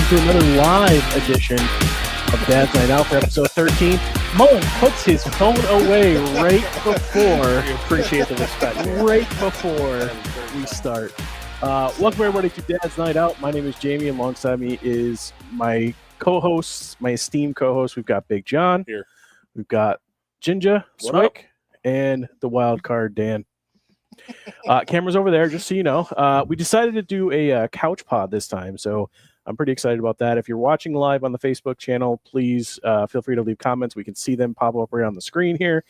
to another live edition of Dad's Night Out for episode 13. Mullen puts his phone away right before. We appreciate the respect. Right before we start. Welcome everybody to Dad's Night Out. My name is Jamie. Alongside me is my co-hosts, my esteemed co-host. We've got Big John here. We've got Jinja, Swick, and the wild card Dan. Camera's over there, just so you know. We decided to do a couch pod this time, so I'm pretty excited about that. If you're watching live on the Facebook channel, please feel free to leave comments. We can see them pop up right on the screen here,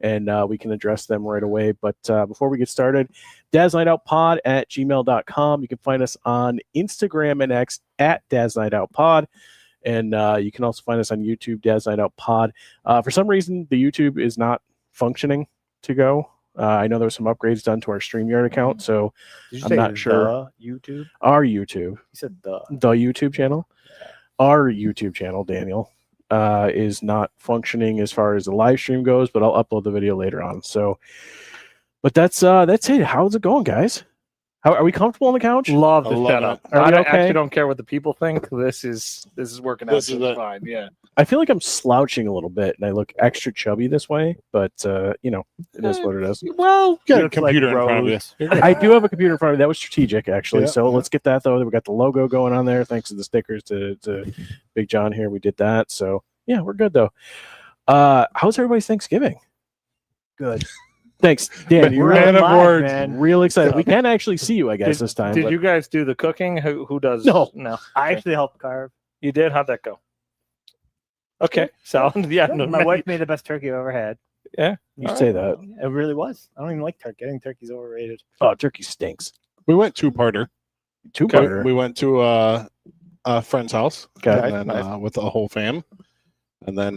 and we can address them right away. But before we get started, dadsnightoutpod@gmail.com. You can find us on Instagram and X at dadsnightoutpod. And you can also find us on YouTube, Dad's Night Out Pod. For some reason, the YouTube is not functioning to go. I know there were some upgrades done to our StreamYard account, so I'm not sure. YouTube? Our YouTube. You said the YouTube channel. Yeah. Our YouTube channel, Daniel, is not functioning as far as the live stream goes, but I'll upload the video later on. So, but that's it. How's it going, guys? How are we comfortable on the couch? love the I love setup. it. Are we I okay? actually don't care what the people think. This is working out This is just it. fine. Yeah. I feel like I'm slouching a little bit, and I look extra chubby this way, but you know, it is what it is. Well, got a Looks like computer in front of Rose. you. I do have a computer in front of me. That was strategic, actually. Yeah. So let's get that, though. We got the logo going on there. Thanks to the stickers to Big John here. We did that. So, yeah, we're good, though. How's everybody's Thanksgiving? Good. Thanks, Dan. You're Man real, of words. real excited. We can actually see you, I guess, this time. Did but you guys do the cooking? Who does? No. No. I actually helped carve. You did? How'd that go? Okay. Solid. Yeah. No, My wife made the best turkey I've ever had. You say that. It really was. I don't even like turkey. I think turkey's overrated. Oh, turkey stinks. We went two-parter. Two-parter. We went to a friend's house Okay. and then, Nice. with the whole fam. And then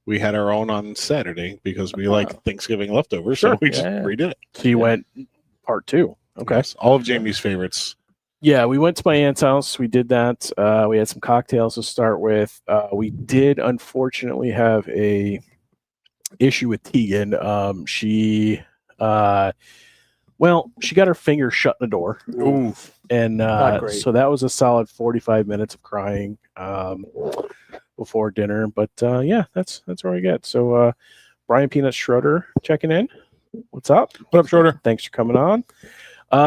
we had our own on Saturday because we like Thanksgiving leftovers. Sure. So we just Yeah. redid it. So you went part two. Okay. Yes, all of Jamie's favorites. Yeah, we went to my aunt's house. We did that. We had some cocktails to start with. We did unfortunately have a issue with Tegan. She got her finger shut in the door. Ooh. And Not great. so that was a solid 45 minutes of crying before dinner. But yeah, that's where we get. So Brian Peanut Schroeder checking in. What's up? What up, Shorter? Thanks for coming on.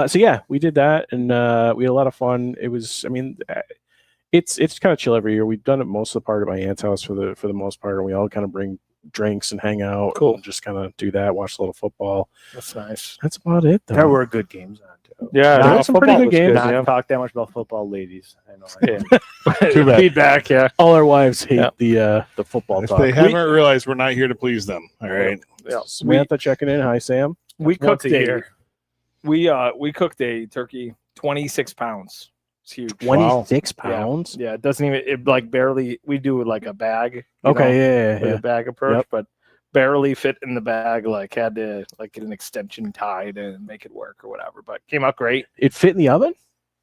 So yeah, we did that, and we had a lot of fun. It was, I mean, it's kind of chill every year. We've done it most of the part at my aunt's house for the most part, and we all kind of bring drinks and hang out. Cool. And just kind of do that, watch a little football. That's nice. That's about it, though. There were good games on too. Yeah. There no, were some pretty football good was games, Not yeah. talk that much about football, ladies. I know. Yeah. Too bad. Feedback. Yeah. All our wives hate Yeah. the football If talk. they haven't realized, we're not here to please them. All right. Yeah. Samantha checking in. Hi, Sam. We Once cooked a year. we cooked a turkey 26 pounds. It's huge. 26 pounds. Yeah, it doesn't even it like barely we do like a bag. you know, Okay, yeah, with yeah. a bag approach, Yep. but barely fit in the bag, like had to like get an extension tied and make it work or whatever. But came out great. It fit in the oven?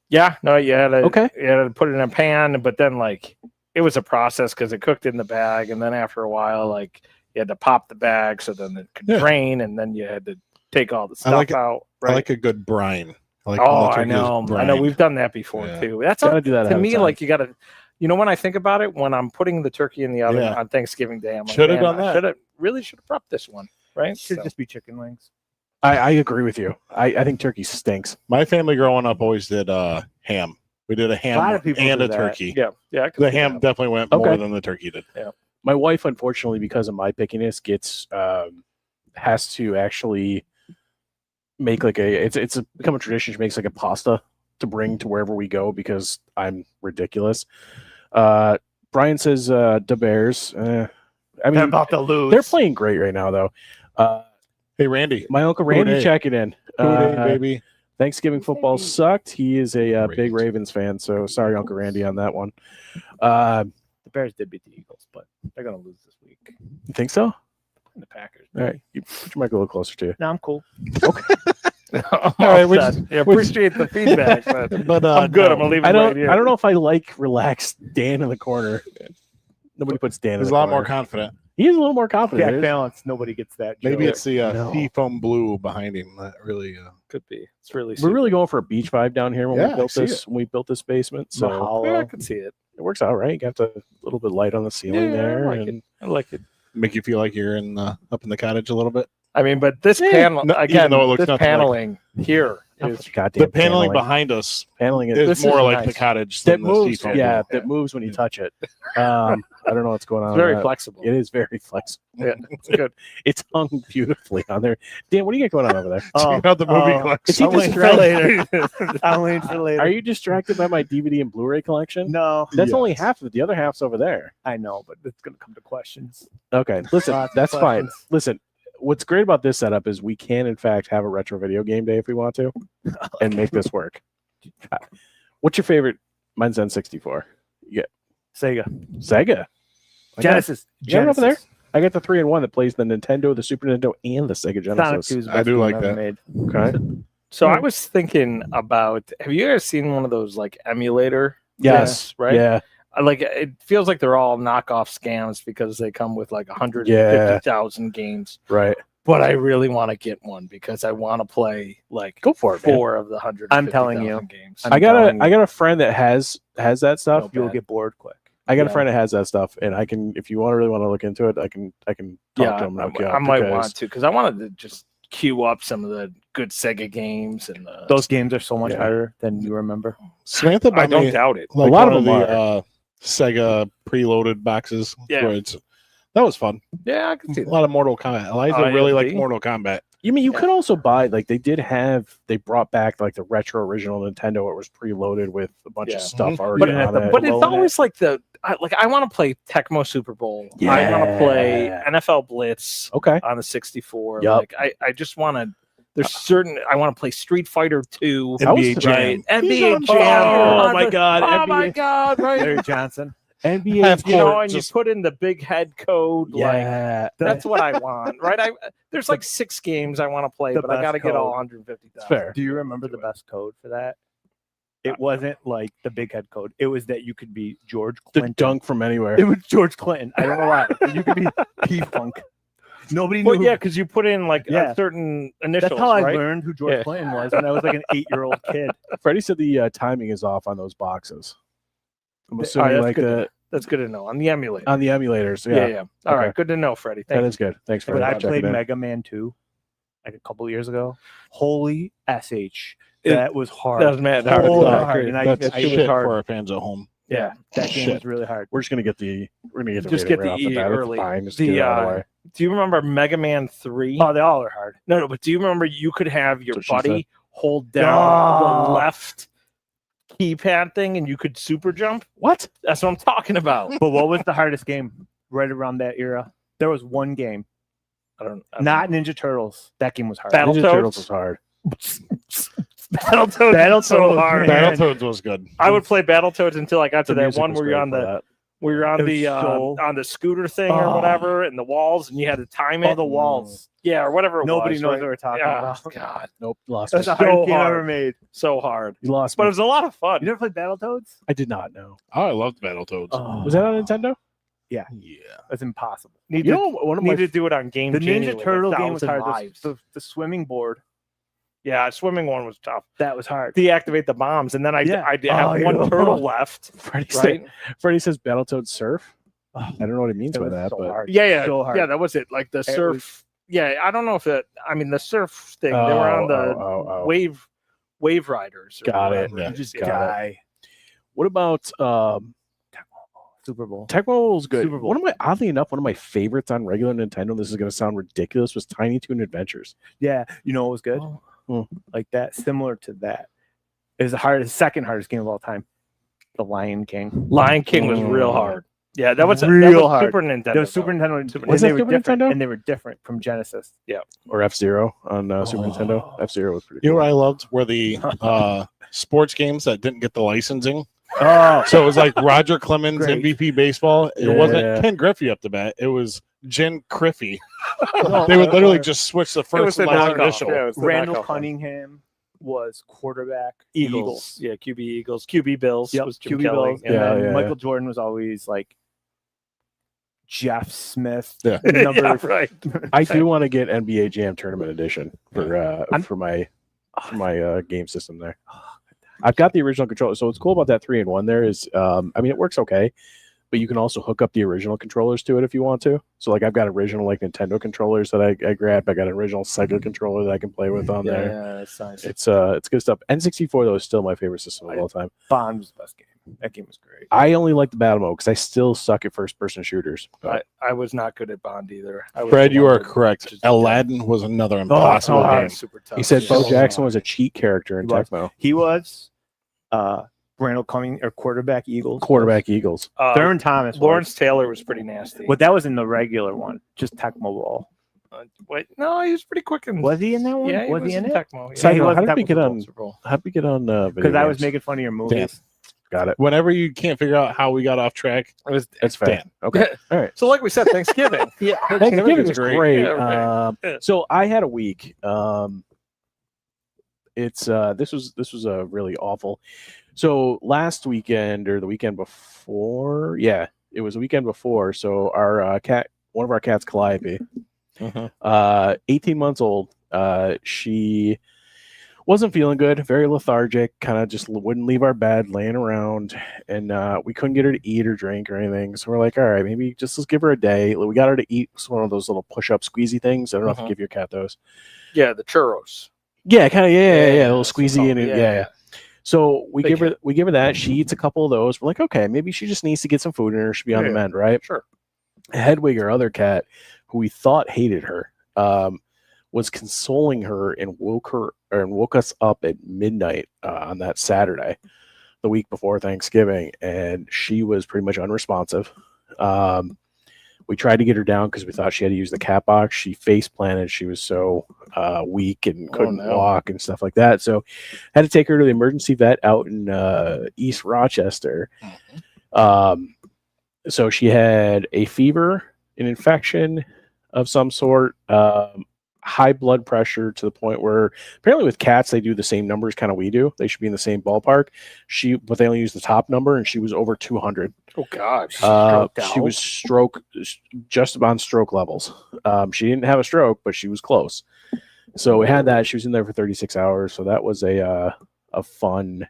Yeah, no, you had to Okay. you had to put it in a pan, but then like it was a process because it cooked in the bag, and then after a while, like you had to pop the bag so then it could Yeah. drain, and then you had to take all the stuff like it. out. I Right. like a good brine. I like Oh, all I turkeys know. I brine. know. We've done that before Yeah. too. That's Gotta do that to ahead of me. time. Like you got to, when I think about it, when I'm putting the turkey in the oven Yeah. on Thanksgiving Day, I'm like, Shoulda man, done that. Should have prepped this one, right? Should So, just be chicken wings. I agree with you. I think turkey stinks. My family growing up always did ham. We did a A lot ham of people and do a that. turkey. yeah, I could The see ham that. definitely went Okay. more than the turkey did. My wife, unfortunately, because of my pickiness, gets has to actually make like it's become a tradition. She makes like a pasta to bring to wherever we go because I'm ridiculous. Brian says the Bears. I I'm mean, about to lose. they're playing great right now, though. Hey, Randy. My uncle Randy day. checking in. Good day, baby. Thanksgiving football sucked. He is a big Ravens. Ravens fan, so sorry, Uncle Randy, on that one. The Bears did beat the Eagles, but they're gonna lose this week. You think so? The Packers. All right, you put your mic a little closer to you. No, I'm cool. All right, we're just- yeah, appreciate the feedback, but But I'm good. no. I'm gonna leave it I right don't. here. I don't know if I like relaxed Dan in the corner. Nobody puts Dan in He's the a lot corner. more confident. He is a little more confident. Back There's- balance. Nobody gets that. Maybe joke. it's the No. seafoam blue behind him that really. Could be. It's really. We're really going for a beach vibe down here when Yeah, we I built see this. When we built this basement, so Yeah, I Mahalo. could see it. it works out, right? You got a little bit of light on the ceiling Yeah, I there. like and- I like it. make you feel like you're in up in the cottage a little bit. I mean, but this Yeah. panel No, even again. though it looks This nothing like- paneling here Oh, is goddamn The paneling behind us paneling is This more is like nice. the cottage that than the moves. seafoam. Yeah, blue. that moves when you touch it. I don't know what's going on. it's very with that. flexible. It is very flexible. Yeah, it's good. It's hung beautifully on there. Dan, what do you got going on over there? Check out the movie collection. Is he I'm waiting for distracted? later. I'm waiting for later. Are you distracted by my DVD and Blu-ray collection? No, That's only Yes. half of it. The other half's over there. I know, but it's gonna come to questions. Okay, listen, Lots of that's fine. questions. Listen, what's great about this setup is we can, in fact, have a retro video game day if we want to, and make this work. What's your favorite? Mine's N64. Sega, Sega. I got- Genesis, You got it over there? Genesis. I got the 3-in-1 that plays the Nintendo, the Super Nintendo, and the Sega Sonic Genesis. 2 is the I best do game like ever that. made. Okay. So I was thinking about. Have you guys seen one of those like emulator? Yes. things, right. Yeah. Like it feels like they're all knockoff scams because they come with like 150,000 games. Right. But I really want to get one because I want to play like Go for it, man. 4 of the 100. I'm telling you. games. I got telling a you. a friend that has that stuff. No, You'll bad. get bored quick. I got a Yeah. friend that has that stuff, and I can, if you really want to look into it, I can talk Yeah, to him. and I, hook you up I might because- want to because I wanted to just queue up some of the good Sega games and Those games are so much Yeah. harder than you remember. Samantha I bought don't me doubt it. like A lot one of them the Sega preloaded boxes. Yeah. where that was fun. Yeah, I can see A that. lot of Mortal Kombat. Eliza Oh, really yeah, liked see? Mortal Kombat. You mean you Yeah. could also buy like they brought back like the retro original Nintendo. It was preloaded with a bunch Yeah. of stuff Mhm. already But, You didn't on have to it. but it's Below always like I want to play Tecmo Super Bowl. I want to play Yeah. NFL Blitz Okay. on the 64. Yup. Like I just want to. There's certain I want to play Street Fighter 2. NBA was- Jam. Right, NBA on Jam. fire. Oh my god! Oh my NBA. god! Right. Larry Johnson. NBA. Half You know, court, and just- you put in the big head code. Like Yeah. that's what I want. Right. There's like 6 games I want to play, the but I got to best get all code. 150,000. Fair. Do you remember the best code for that? It wasn't like the big head code. It was that you could be George The Clinton. dunk from anywhere. It was George Clinton. I don't know why. You could be P Funk. Nobody knew. Well, who- yeah, because you put in like Yeah. a certain initials. that's how I right? learned who George Yeah. Clinton was when I was like an 8-year-old kid. Freddie said the timing is off on those boxes. I'm All assuming right, like That's good to know on the emulator. on the emulators. yeah, Yeah, yeah. All right, Okay. good to know, Freddie. that Thank is good. Thanks for But I checking played in. Mega Man 2 like a couple years ago. Holy SH. It- That was hard. That was mad. Oh, hard. hard. And That's it was shit hard. for our fans at home. Yeah. That game Shit. was really hard. We're just gonna get the Just rating get right the off E bat. It's early. Fine. Just The, get it out of the way. Do you remember Mega Man 3? Oh, they all are hard. No, but do you remember you could have your That's what she buddy hold down Oh. the left keypad thing and you could super jump? What? That's what I'm talking about. But what was the hardest game right around that era? There was one game, I don't not Ninja Turtles. That game was hard. Battle- Ninja Battletoads? Turtles was hard. Battletoads so Battletoads, hard. man. Battletoads was good. I would play Battletoads until I got to The that music one was where you're great on for the that. where you're on It was the so- on the scooter thing or Oh. whatever and the walls and you had to time it. All the walls. Yeah, or whatever it Nobody was. knows right? what we're talking Oh, about. God. Nope, lost That's me. the hardest so game hard. ever made. So hard. You lost But me. it was a lot of fun. You never played Battletoads? I did not know. Oh, I loved Battletoads. Oh. Was that on Nintendo? Yeah. That's impossible. Need, You to, know, one of need my to do it on Game The Genie Ninja with Turtle game was 1,000 hard. lives. The swimming board, Yeah, swimming one was tough. that was hard. Deactivate the bombs, and then I Yeah. have Oh, one yeah. turtle left. Freddie, Right? Freddie says Battletoads Surf. I don't know what he means It by was that, so but hard. Yeah, yeah, So hard. yeah. That was it. Like the surf. was- Yeah, I don't know if it. I mean, the surf thing. They were on the wave riders. or Got it. whatever. Yeah. You just Got got it. What about Super Bowl. Tecmo was good. Super Bowl. One of my oddly enough, one of my favorites on regular Nintendo. This is going to sound ridiculous. Was Tiny Toon Adventures. Yeah, you know what was good? Oh. Like that, similar to that. It was the second hardest game of all time. The Lion King. Lion King was real Mm. hard. Yeah, that was Real hard. Super Nintendo. There was though. Super Nintendo. Super and Was they that were Super different, Nintendo? And they were different from Genesis. Or F Zero on Super Oh. Nintendo. F Zero was pretty. You know cool. what I loved were the sports games that didn't get the licensing. Oh, So it was like Roger Clemens Great. MVP baseball. It Yeah. wasn't Ken Griffey up to bat. It was Jen Griffey. No, They would literally just switch the It was first the and last knockoff. initial. Yeah, it was the Randall knockoff one. Cunningham was quarterback. Eagles. Yeah, QB Eagles. QB Bills. Yep, Was Jim QB Kelly. Bills. And Yeah, then yeah, Michael Jordan was always like Jeff Smith. Yeah. Number Yeah, right. I do want to get NBA Jam Tournament Edition for I'm- for my game system there. I've got the original controller. So what's cool about that 3-in-1 there is, I mean, it works okay, but you can also hook up the original controllers to it if you want to. So like I've got original like Nintendo controllers that I grabbed. I got an original Sega controller that I can play with on there. Yeah, that's nice. It's good stuff. N64 though is still my favorite system of all time. Bond was the best game. That game was great. I only like the battle mode because I still suck at first person shooters. But I was not good at Bond either. I was Fred, the you one are that correct. just- Aladdin was another impossible oh, game. it's super tough. he said Bo So Jackson hard. was a cheat character in He was. Tecmo. He was Randall Cumming or quarterback Eagles. Quarterback Eagles. Theron Thomas. Lawrence Taylor was pretty nasty. But that was in the regular one, just Tecmo Ball. Wait, no, he was pretty quick in. Was he in that one? Yeah, he was he in it? Tecmo. Yeah, Side he note, was how did Tecmo we get on? Super Bowl. How did we get on? Because I was making fun of your movies. Got it. Whenever you can't figure out how we got off track, It was That's fair. Dan. Okay. All right. so, like we said, Thanksgiving. Yeah. Thanksgiving was great. Yeah, right. Yeah. So I had a week. It's this was a really awful. So last weekend or the weekend before, yeah, it was the weekend before. So our cat, one of our cats, Calliope, 18 months old. She wasn't feeling good, very lethargic, kind of just wouldn't leave our bed, laying around, and we couldn't get her to eat or drink or anything. So we're like, all right, maybe just let's give her a day. We got her to eat one of those little push-up squeezy things. I don't know if you give your cat those. Yeah, the churros. Yeah, kind of, yeah, a little that's squeezy what and it's yeah, called. yeah. So we Big give her that. She eats a couple of those. We're like, okay, maybe she just needs to get some food in her. She'll be on the Yeah, mend, right? Sure. Hedwig, our other cat, who we thought hated her, was consoling her and woke us up at midnight on that Saturday, the week before Thanksgiving, and she was pretty much unresponsive. We tried to get her down because we thought she had to use the cat box. She face planted. She was so weak and couldn't no. walk and stuff like that. So had to take her to the emergency vet out in East Rochester. So she had a fever, an infection of some sort, high blood pressure to the point where apparently with cats they do the same numbers kind of we do. They should be in the same ballpark. But they only use the top number, and she was over 200. Oh gosh. She was just on stroke levels. She didn't have a stroke, but she was close. So we had that. She was in there for 36 hours. So that was a fun.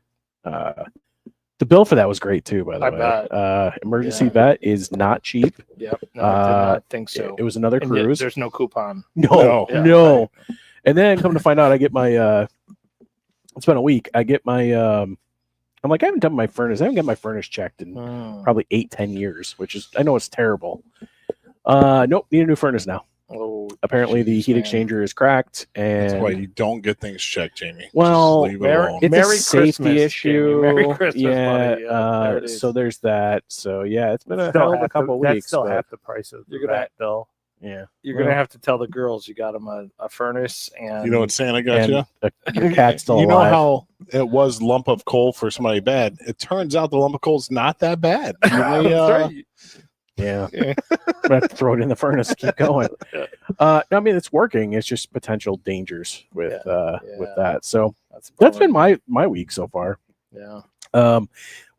The bill for that was great too, by the I way. bet. Emergency Yeah. vet is not cheap. Yep. No, I did not think so. It was another And yet cruise. there's no coupon. No. Yeah, And then come to find out, I get my. It's been a week. I get my. I'm like, I haven't done my furnace. I haven't got my furnace checked in probably 8-10 years, which is, I know it's terrible. Nope, need a new furnace now. Oh, Apparently, the jeez, heat man. exchanger is cracked, that's why and you don't get things checked, Jamie. Well, Just leave it Merry- alone. it's Merry a safety Christmas, issue. Jamie. Merry Christmas, yeah. buddy. Yeah, there it is. So there's that. So yeah, it's been a Still hell of a half couple the, weeks. That's still but, half the price of You're the gonna- vet bill. yeah, You're gonna have to tell the girls you got them a furnace and You know what Santa got and you? your cat's still You know alive. how it was lump of coal for somebody bad. It turns out the lump of coal's not that bad. You may, That's right. Yeah. Yeah. I'm gonna have to throw it in the furnace. Keep going. No, I mean it's working. It's just potential dangers with with Yeah. that. So That's that's bummer. been my week so far. Yeah.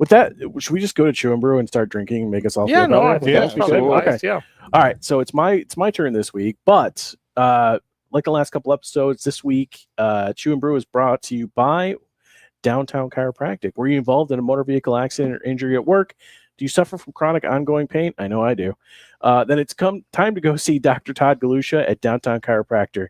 With that, should we just go to Chew and Brew and start drinking and make us all Yeah. feel No. better? I Would think that that's be probably cool? wise. Okay. Yeah. All right. So it's my turn this week, but like the last couple episodes, this week, Chew and Brew is brought to you by Downtown Chiropractic. Were you involved in a motor vehicle accident or injury at work? Do you suffer from chronic ongoing pain? I know I do. Then it's time to go see Dr. Todd Galusha at Downtown Chiropractor.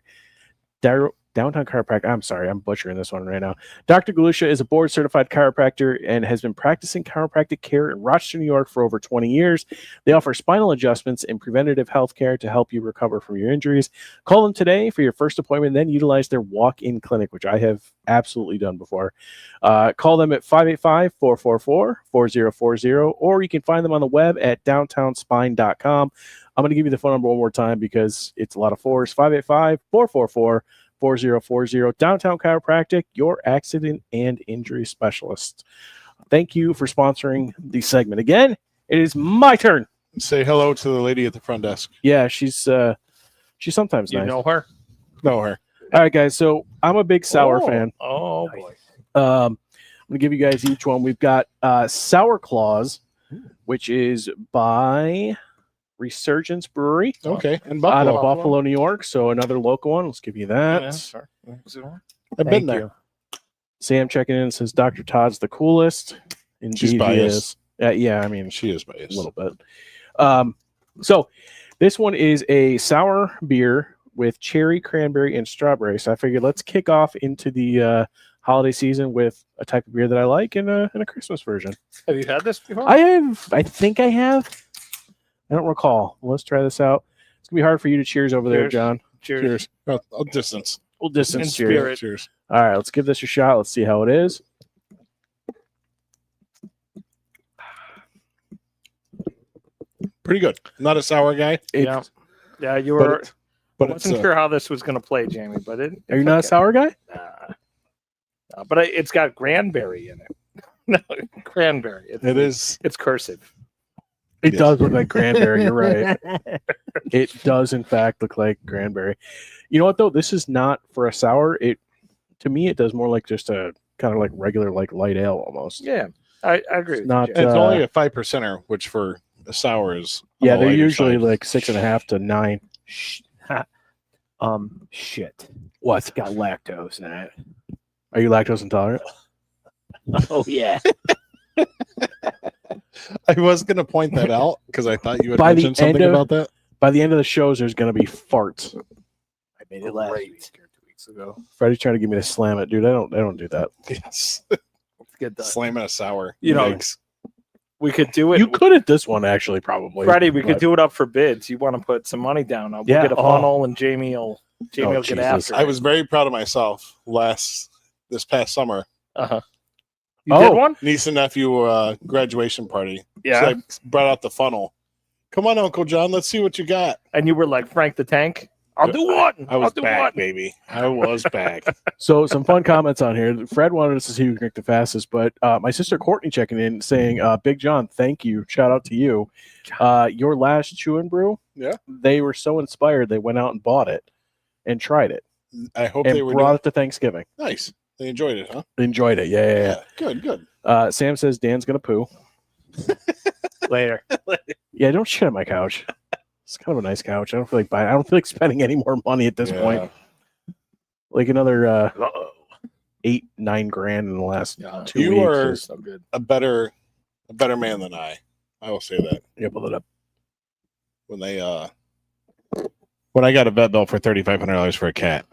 Downtown Chiropractic. I'm sorry, I'm butchering this one right now. Dr. Galusha is a board-certified chiropractor and has been practicing chiropractic care in Rochester, New York for over 20 years. They offer spinal adjustments and preventative health care to help you recover from your injuries. Call them today for your first appointment, then utilize their walk-in clinic, which I have absolutely done before. Call them at 585-444-4040, or you can find them on the web at downtownspine.com. I'm going to give you the phone number one more time because it's a lot of fours. 585-444-4040. Downtown Chiropractic, your accident and injury specialist. Thank you for sponsoring the segment. Again, it is my turn. Say hello to the lady at the front desk. Yeah, she's sometimes You nice. know her? Know her. All right, guys. So I'm a big sour fan. Oh boy. I'm gonna give you guys each one. We've got Sour Claws, which is by Resurgence Brewery Okay, and out Buffalo. of Buffalo, New York. So another local one. Let's give you that. Yeah, sure. So, I've been there. Sam checking in says Dr. Todd's the coolest. Indeed, She's he biased. is. Yeah, I mean, She is a biased. little bit. So this one is a sour beer with cherry, cranberry, and strawberry. So I figured let's kick off into the holiday season with a type of beer that I like and a Christmas version. have you had this before? I think I have. I don't recall. Let's try this out. It's gonna be hard for you to cheers over there, Cheers. John. Cheers. Oh, distance. We'll distance In cheers. spirit. Cheers. All right, let's give this a shot. Let's see how it is. Pretty good. Not a sour guy, Yeah. Yeah, you but were. it- I but it's wasn't sure how this was going to play, Jamie, but Are you not a okay. sour guy? But it's got cranberry in it. No, cranberry. it is. It's cursive. It Yes. does look like cranberry. You're right. It does, in fact, look like cranberry. You know what though? This is not for a sour. To me, it does more like just a kind of like regular like light ale almost. Yeah, I agree. With not, you, Jamie. It's Uh, only a 5%er, which for a sour is. on Yeah, the they're lighter usually side. like 6.5 to 9. Shit. What? It's got lactose in it. Are you lactose intolerant? Oh yeah. I was going to point that out because I thought you had By the mentioned something end of- about that. By the end of the shows, there's going to be farts. I made it last Great. week or 2 weeks ago. Freddie's trying to get me to slam it, dude. I don't do that. Yes. Let's get that. Slamming a sour. You know, Yikes. We could do it. You could at this one actually, probably. Freddie, we could but- do it up for bids. You want to put some money down? We'll Yeah. get a Oh. funnel, and Jamie will get Jesus. after. I was very proud of myself this past summer. You Oh. did one? Niece and nephew graduation party. Yeah. So I brought out the funnel. Come on, Uncle John. Let's see what you got. And you were like Frank the Tank. I'll do one. I was I'll do back, one. baby. I was back. So some fun comments on here. Fred wanted us to see who can drink the fastest, but my sister Courtney checking in saying, "Big John, thank you. Shout out to you. Your last Chew and Brew, Yeah. they were so inspired they went out and bought it and tried it I hope and they were brought it to Thanksgiving. nice. They enjoyed it, huh? Enjoyed it. Yeah. Good, good. Sam says Dan's gonna poo. Later. Yeah, don't shit on my couch. It's kind of a nice couch. I don't feel like buying. I don't feel like spending any more money at this Yeah. point. Like another Uh-oh. 8-9 grand in the last Yeah. 2 You weeks. are- So good. A better man than I. I will say that. Yeah, pull it up. When I got a vet bill for $3,500 for a cat,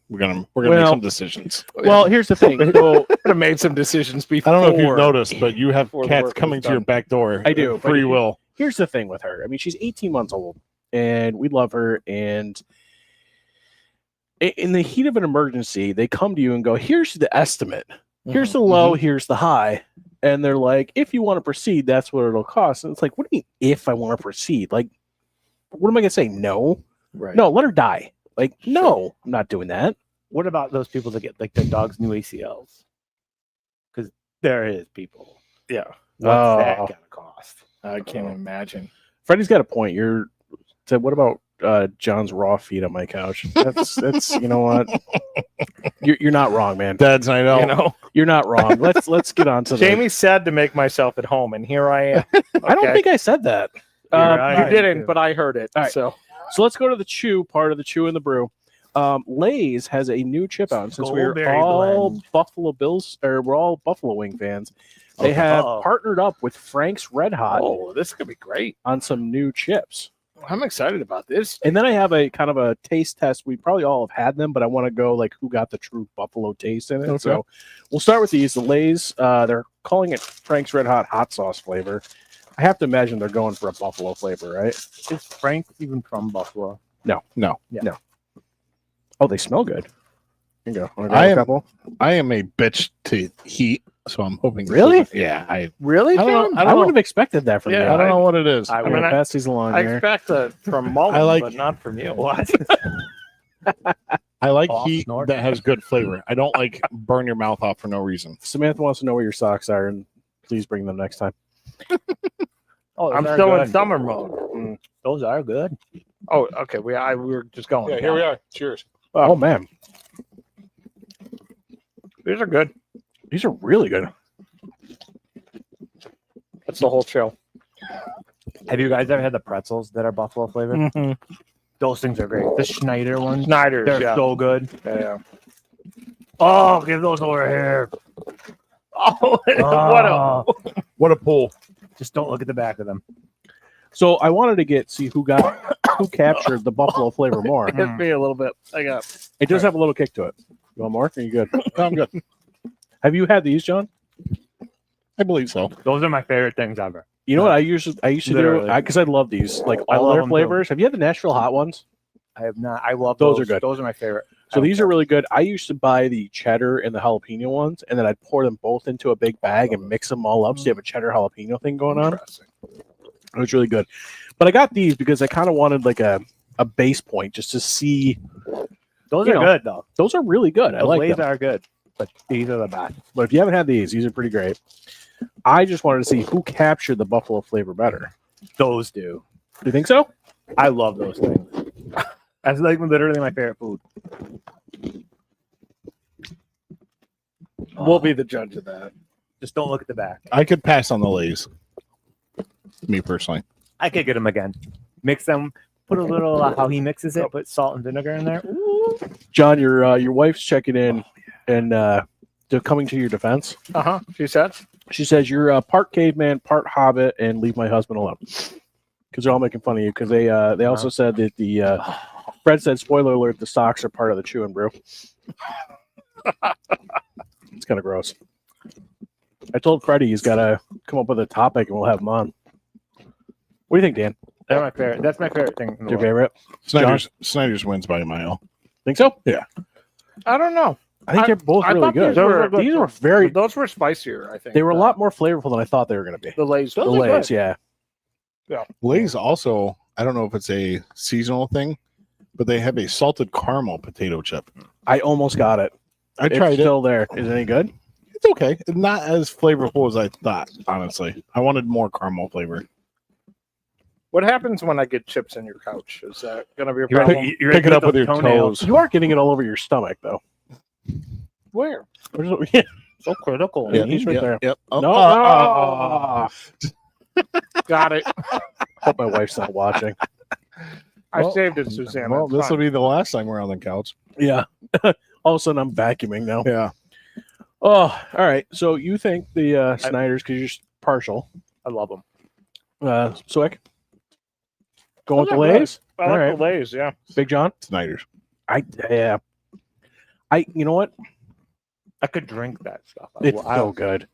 we're gonna make Well- some decisions. Well, here's the thing. So Could have made some decisions before. I don't know if you've noticed, but you have Before the cats work was coming to your done. back door. I do, but Free you- will. here's the thing with her. I mean, she's 18 months old, and we love her. And in the heat of an emergency, they come to you and go, "Here's the estimate. Here's the low. Here's the high." And they're like, "If you want to proceed, that's what it'll cost." And it's like, what do you mean, if I want to proceed? Like, what am I gonna say? No, Right. no, let her die. Like, no, I'm not doing that. What about those people that get like their dog's new ACLs? Because there is people. Yeah. What's that Oh. gonna cost? I can't imagine. Freddie's got a point. You're said, what about John's raw feet on my couch? That's you know what? You're not wrong, man. Dad's night out. You know, You're not wrong. Let's get on to the. Jamie said to make myself at home, and here I am. I don't Okay. think I said that. right. You didn't, but I heard it. All right. So So let's go to the chew part of the chew and the brew. Lay's has a new chip out. Since we're Goldberry all blend. Buffalo Bills, or we're all Buffalo Wing fans, they have Oh. partnered up with Frank's Red Hot oh, this could be great. on some new chips. I'm excited about this. And then I have a kind of a taste test. We probably all have had them, but I want to go like who got the true Buffalo taste in it. Okay. So we'll start with these. The Lay's, they're calling it Frank's Red Hot sauce flavor. I have to imagine they're going for a Buffalo flavor, right? Is Frank even from Buffalo? Oh, they smell good. Here you go. Wanna grab I a am- couple? I am a bitch to heat, so I'm hoping. Really? Yeah. I Really? don't know. Tim? I I wouldn't have expected that from Yeah, you. don't know what it is. I I'm would. going to I- pass these along I here. expect that from Mullen, I like- but not from you. What? I like Oh, heat snort. that has good flavor. I don't like burn your mouth off for no reason. Samantha wants to know where your socks are, and please bring them next time. Oh, I'm those are still in good. summer mode. Those are good. Oh, okay. We were just going. Yeah, here we are. Cheers. Oh, man. These are good. These are really good. That's the whole show. Have you guys ever had the pretzels that are buffalo flavored? Mhm. Those things are great. The Schneider ones, Snyder's, they're yeah. so good. Yeah. Oh, give those over here. Oh, Oh, What a pull. just don't look at the back of them. So I wanted to see who captured the buffalo flavor more. Hit me a little bit. I got. It does have a little kick to it. You want more? Are you good? No, I'm good. Have you had these, John? I believe so. Those are my favorite things ever. You know what I used to do Literally. because I love these, like I all love their them too. flavors. Have you had the Nashville hot ones? I have not. I love Those those. are good. Those are my favorite. So these are really good. I used to buy the cheddar and the jalapeno ones, and then I'd pour them both into a big bag and mix them all up. So you have a cheddar jalapeno thing going on. It was really good. But I got these because I kind of wanted like a base point just to see. Those You are know, good though. Those are really good. I Those like Lay's them. are good, but these are the best. But if you haven't had these are pretty great. I just wanted to see who captured the buffalo flavor better. Those do. Do you think so? I love those things. That's like literally my favorite food. We'll be the judge of that. Just don't look at the back. I could pass on the Lay's. Me personally. I could get them again. Mix them. Put a little how he mixes it. Put salt and vinegar in there. Ooh. John, your wife's checking in and they're coming to your defense. She said. She says you're part caveman, part hobbit, and leave my husband alone. Because they're all making fun of you. Because they also said that the Fred said, spoiler alert, the socks are part of the chewing brew. It's kind of gross. I told Freddie he's got to come up with a topic and we'll have him on. What do you think, Dan? They're my favorite. That's my favorite thing. in the Your world. favorite? Snyder's wins by a mile. Think so? I don't know. I think they're both I really thought good. These were very. Those were spicier. I think They were a lot more flavorful than I thought they were going to be. The Lay's. The Lay's, yeah. Lay's also, I don't know if it's a seasonal thing, but they have a salted caramel potato chip. I almost got it. I It's tried it. still there. Is it any good? It's okay. It's not as flavorful as I thought, honestly. I wanted more caramel flavor. What happens when I get chips in your couch? Is that going to be a You're problem? you're Pick it up those with your toenails. toes. You are getting it all over your stomach, though. Where? Yeah, So critical. Yeah, he's right Yep, there. Yep. Oh, No. Got it. Hope my wife's not watching. I Well, saved it, Suzanne. Well, It's this will fine. be the last time we're on the couch. Yeah. All of a sudden, I'm vacuuming now. Yeah. Oh, all right. So you think the Snyder's because you're partial? I love them. Swick? Going with the Those are good. Lay's? I like all right. the Lay's, yeah. Big John? Snyder's. Yeah. You know what? I could drink that stuff. It's so good.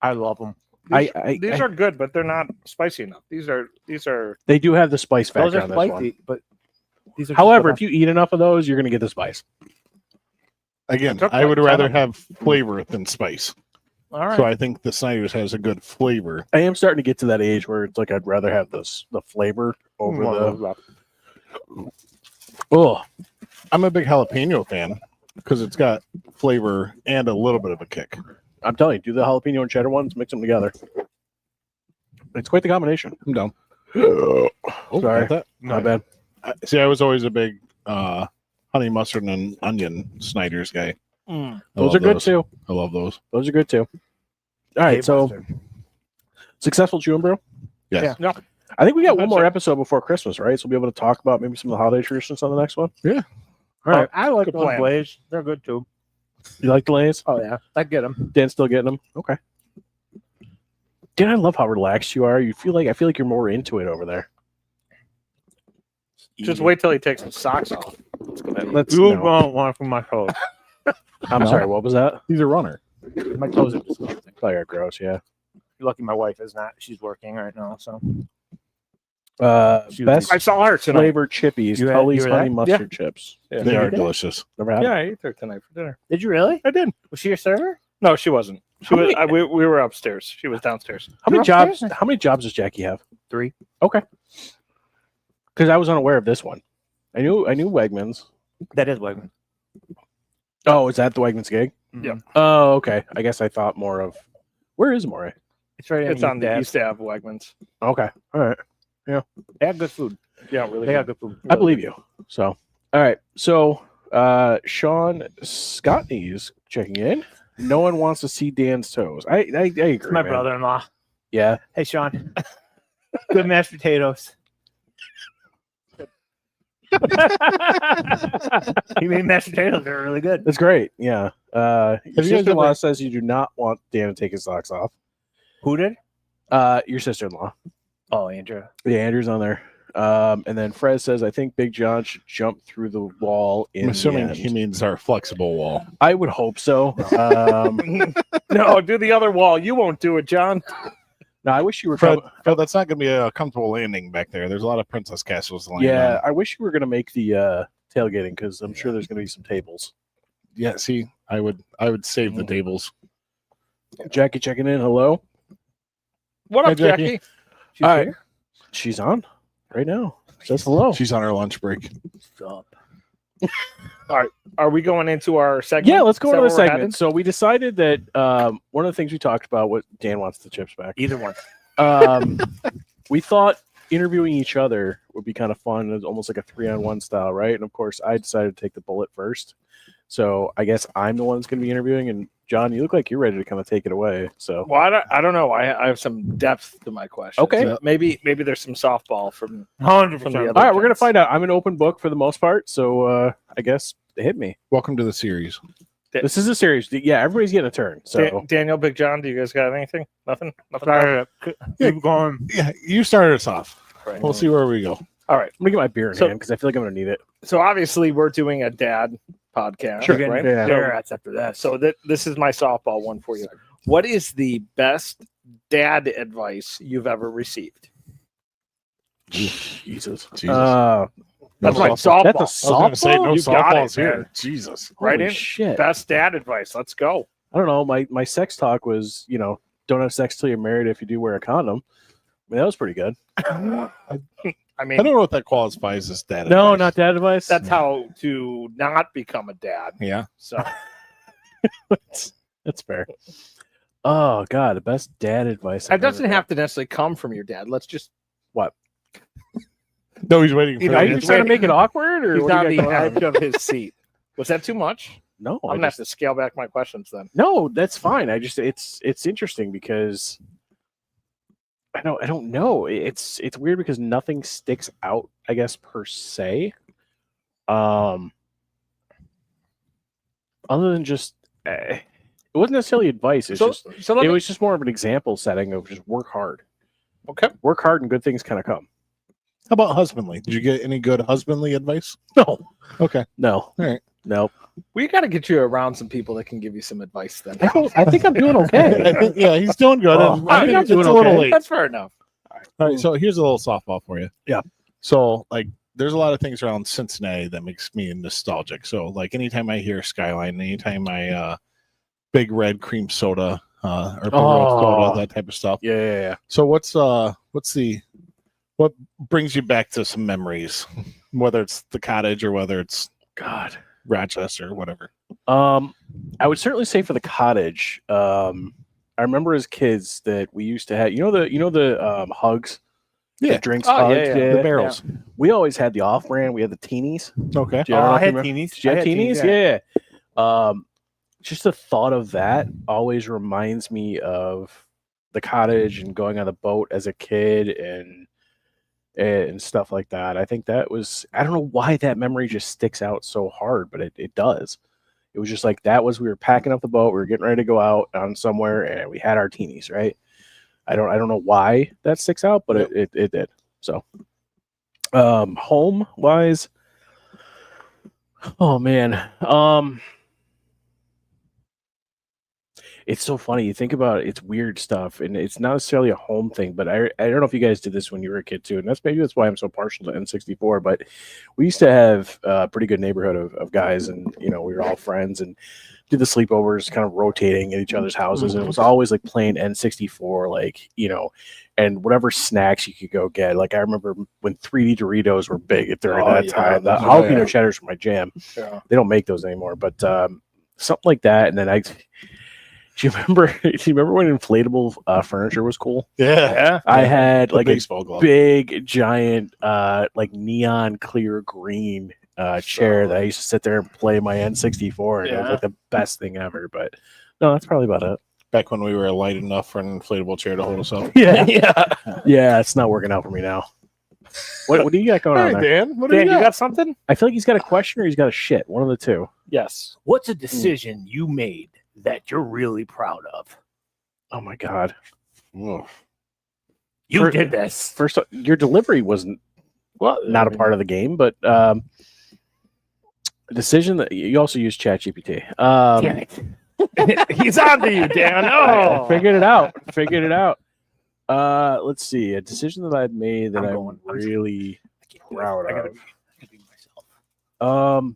I love them. These are good, but they're not spicy enough. These are They do have the spice Those factor are on this one. spicy, but these are. However, if you eat enough of those, you're going to get the spice. Again, Took I like would 10 rather of them. have flavor than spice. all right. So I think the Snyder's has a good flavor. I am starting to get to that age where it's like I'd rather have the flavor over the. Oh, I'm a big jalapeno fan because it's got flavor and a little bit of a kick. I'm telling you, do the jalapeno and cheddar ones, mix them together. It's quite the combination. I'm down. Sorry. got that? Not bad. See, I was always a big honey mustard and onion Snyder's guy. Mm. I Those love are good too. I love those. Those are good too. All right, so successful chewing brew. Yes. No. I think we got one That's more it. episode before Christmas, right? So we'll be able to talk about maybe some of the holiday traditions on the next one. Yeah. All right. I like Good those plan. Lay's. They're good too. You like the Lay's? Oh yeah, I get them. Dan's still getting them. Okay. Dan, I love how relaxed you are. I feel like you're more into it over there. Just wait till he takes his socks off. Let's. You No. won't want from my toes. I'm sorry. What was that? He's a runner. My toes are disgusting. Oh, you're gross. Yeah. You're lucky my wife is not. She's working right now, so Best I saw her tonight. flavored chippies, You Tully's were there? honey mustard chips. Yeah. They are did? delicious. Never had Yeah, them. I ate there tonight for dinner. did you really? I did. Was she your server? No, she wasn't. She How was. many- We were upstairs. She was downstairs. How many You're jobs? upstairs? How many jobs does Jackie have? 3. Okay. Because I was unaware of this one. I knew Wegmans. That is Wegman. Oh, is that the Wegmans gig? Yeah. Oh, okay. I guess I thought more of. Where is Moray? It's right. It's on the East Ave Wegmans. Okay. All right. They have good food. Yeah, really. They good. have good food. I believe you. So, all right. So, Sean Scottney's checking in. No one wants to see Dan's toes. I agree. It's my man. brother-in-law. Yeah. Hey, Sean. Good mashed potatoes. He made mashed potatoes. They're really good. That's great. Yeah. Your you guys sister-in-law ever- says you do not want Dan to take his socks off. Who did? Your sister-in-law. Oh, Andrew. Yeah, Andrew's on there. And then Fred says, I think Big John should jump through the wall in I'm assuming the end. he means our flexible wall. I would hope so. No, do the other wall. You won't do it, John. No, I wish you were. Fred, that's not going to be a comfortable landing back there. There's a lot of princess castles. To land Yeah, on. I wish you were going to make the tailgating because I'm sure there's going to be some tables. Yeah. See, I would save the tables. Jackie checking in. Hello. What Hi, up, Jackie. Jackie? All right. She's on right now. Says hello. She's on her lunch break. Stop. Are we going into our segment? Yeah, let's go Is that into the where we're segment. headed? So we decided that one of the things we talked about, what Dan wants the chips back. Either one. We thought interviewing each other would be kind of fun. It's almost like a 3-on-1 style, right? And of course, I decided to take the bullet first. So I guess I'm the one that's going to be interviewing. And John, you look like you're ready to kind of take it away. So Well, I don't know. I have some depth to my question. Okay. So maybe there's some softball from 100%. From the other- all right, we're going to gents. find out. I'm an open book for the most part. So I guess hit me. Welcome to the series. This is a series. Yeah, everybody's getting a turn. So Daniel, Big John. Do you guys got anything? Nothing. Sorry, keep going. Yeah, you started us off. Right. We'll see where we go. All right. I'm going to get my beer in So- hand because I feel like I'm going to need it. So obviously we're doing a dad podcast, Sure. You're right? getting Yeah. cigarettes after that. So this is my softball one for you. What is the best dad advice you've ever received? Jesus. Jesus. That's No my softball. softball. That's a I was going to say softball? no You got it, softballs here. man. Jesus. Right Holy in. shit. Best dad advice. Let's go. I don't know. My sex talk was, don't have sex till you're married if you do wear a condom. I mean, that was pretty good. I I mean, don't know what that qualifies as dad. No, advice. not that advice. that's how to not become a dad. Yeah. So That's fair. Oh God, the best dad advice. it doesn't have to necessarily come from your dad. Let's just No, he's waiting for You know, Are the you he's trying to waiting. make it awkward, or he's what do on you the got going on? edge of his seat. Was that too much? No, I'm I gonna have just, to scale back my questions then. no, that's fine. I just it's interesting because I don't know. It's weird because nothing sticks out, I guess, per se. Other than just it wasn't necessarily advice. It's just so let it me, was just more of an example setting of just work hard. okay. Work hard and good things kind of come. How about husbandly? Did you get any good husbandly advice? No, Okay. no, All right. no. We got to get you around some people that can give you some advice. Then I think I'm doing I okay. think, yeah, he's doing good. Oh, and I think I'm it's doing a little okay. late. that's fair enough. All right, so here's a little softball for you. Yeah. So, like, there's a lot of things around Cincinnati that makes me nostalgic. So, like, anytime I hear Skyline, anytime I Big Red cream soda or Big Red Oh. soda, that type of stuff. Yeah. So, what brings you back to some memories, whether it's the cottage or whether it's God. Rochester or whatever? I would certainly say for the cottage. I remember as kids that we used to have, the hugs, Yeah. the drinks, Oh, hugs, yeah. The barrels. We always had the off-brand. We had the teenies. Okay. Do you- I don't know I if you had remember- teenies. Did you have I had teenies? Yeah. Just the thought of that always reminds me of the cottage and going on the boat as a kid and stuff like that. I think that was, I don't know why that memory just sticks out so hard, but it does. It was just like we were packing up the boat, we were getting ready to go out on somewhere, and we had our teenies, right? I don't know why that sticks out, but it did. So home wise, oh man. It's so funny. You think about it, it's weird stuff, and it's not necessarily a home thing, but I don't know if you guys did this when you were a kid too, and that's why I'm so partial to N64. But we used to have a pretty good neighborhood of guys, and we were all friends and did the sleepovers, kind of rotating at each other's houses, and it was always like playing N64, like and whatever snacks you could go get. Like I remember when 3D Doritos were big during that time. The jalapeno cheddars were my jam. Yeah. They don't make those anymore, but something like that. And then do you remember when inflatable furniture was cool? Yeah. I had The like a baseball glove. big, giant, like neon clear green chair that I used to sit there and play my N64, and it was Yeah. like the best thing ever. But no, that's probably about it. Back when we were light enough for an inflatable chair to hold us up. Yeah, Yeah. yeah, it's not working out for me now. What do you got going All on right, there? Dan. What do Dan, you you got? got something? I feel like he's got a question or he's got a shit. One of the two. Yes. What's a decision you made that you're really proud of? Oh my god! Ugh. You For- did this. First, your delivery wasn't Well, not a part of the game, but a decision that you also use ChatGPT. Damn it. He's on to you, Dan. I Oh, figured it out. Figured it out. Let's see. A decision that I've made that I'm I'm really proud I gotta of. be myself.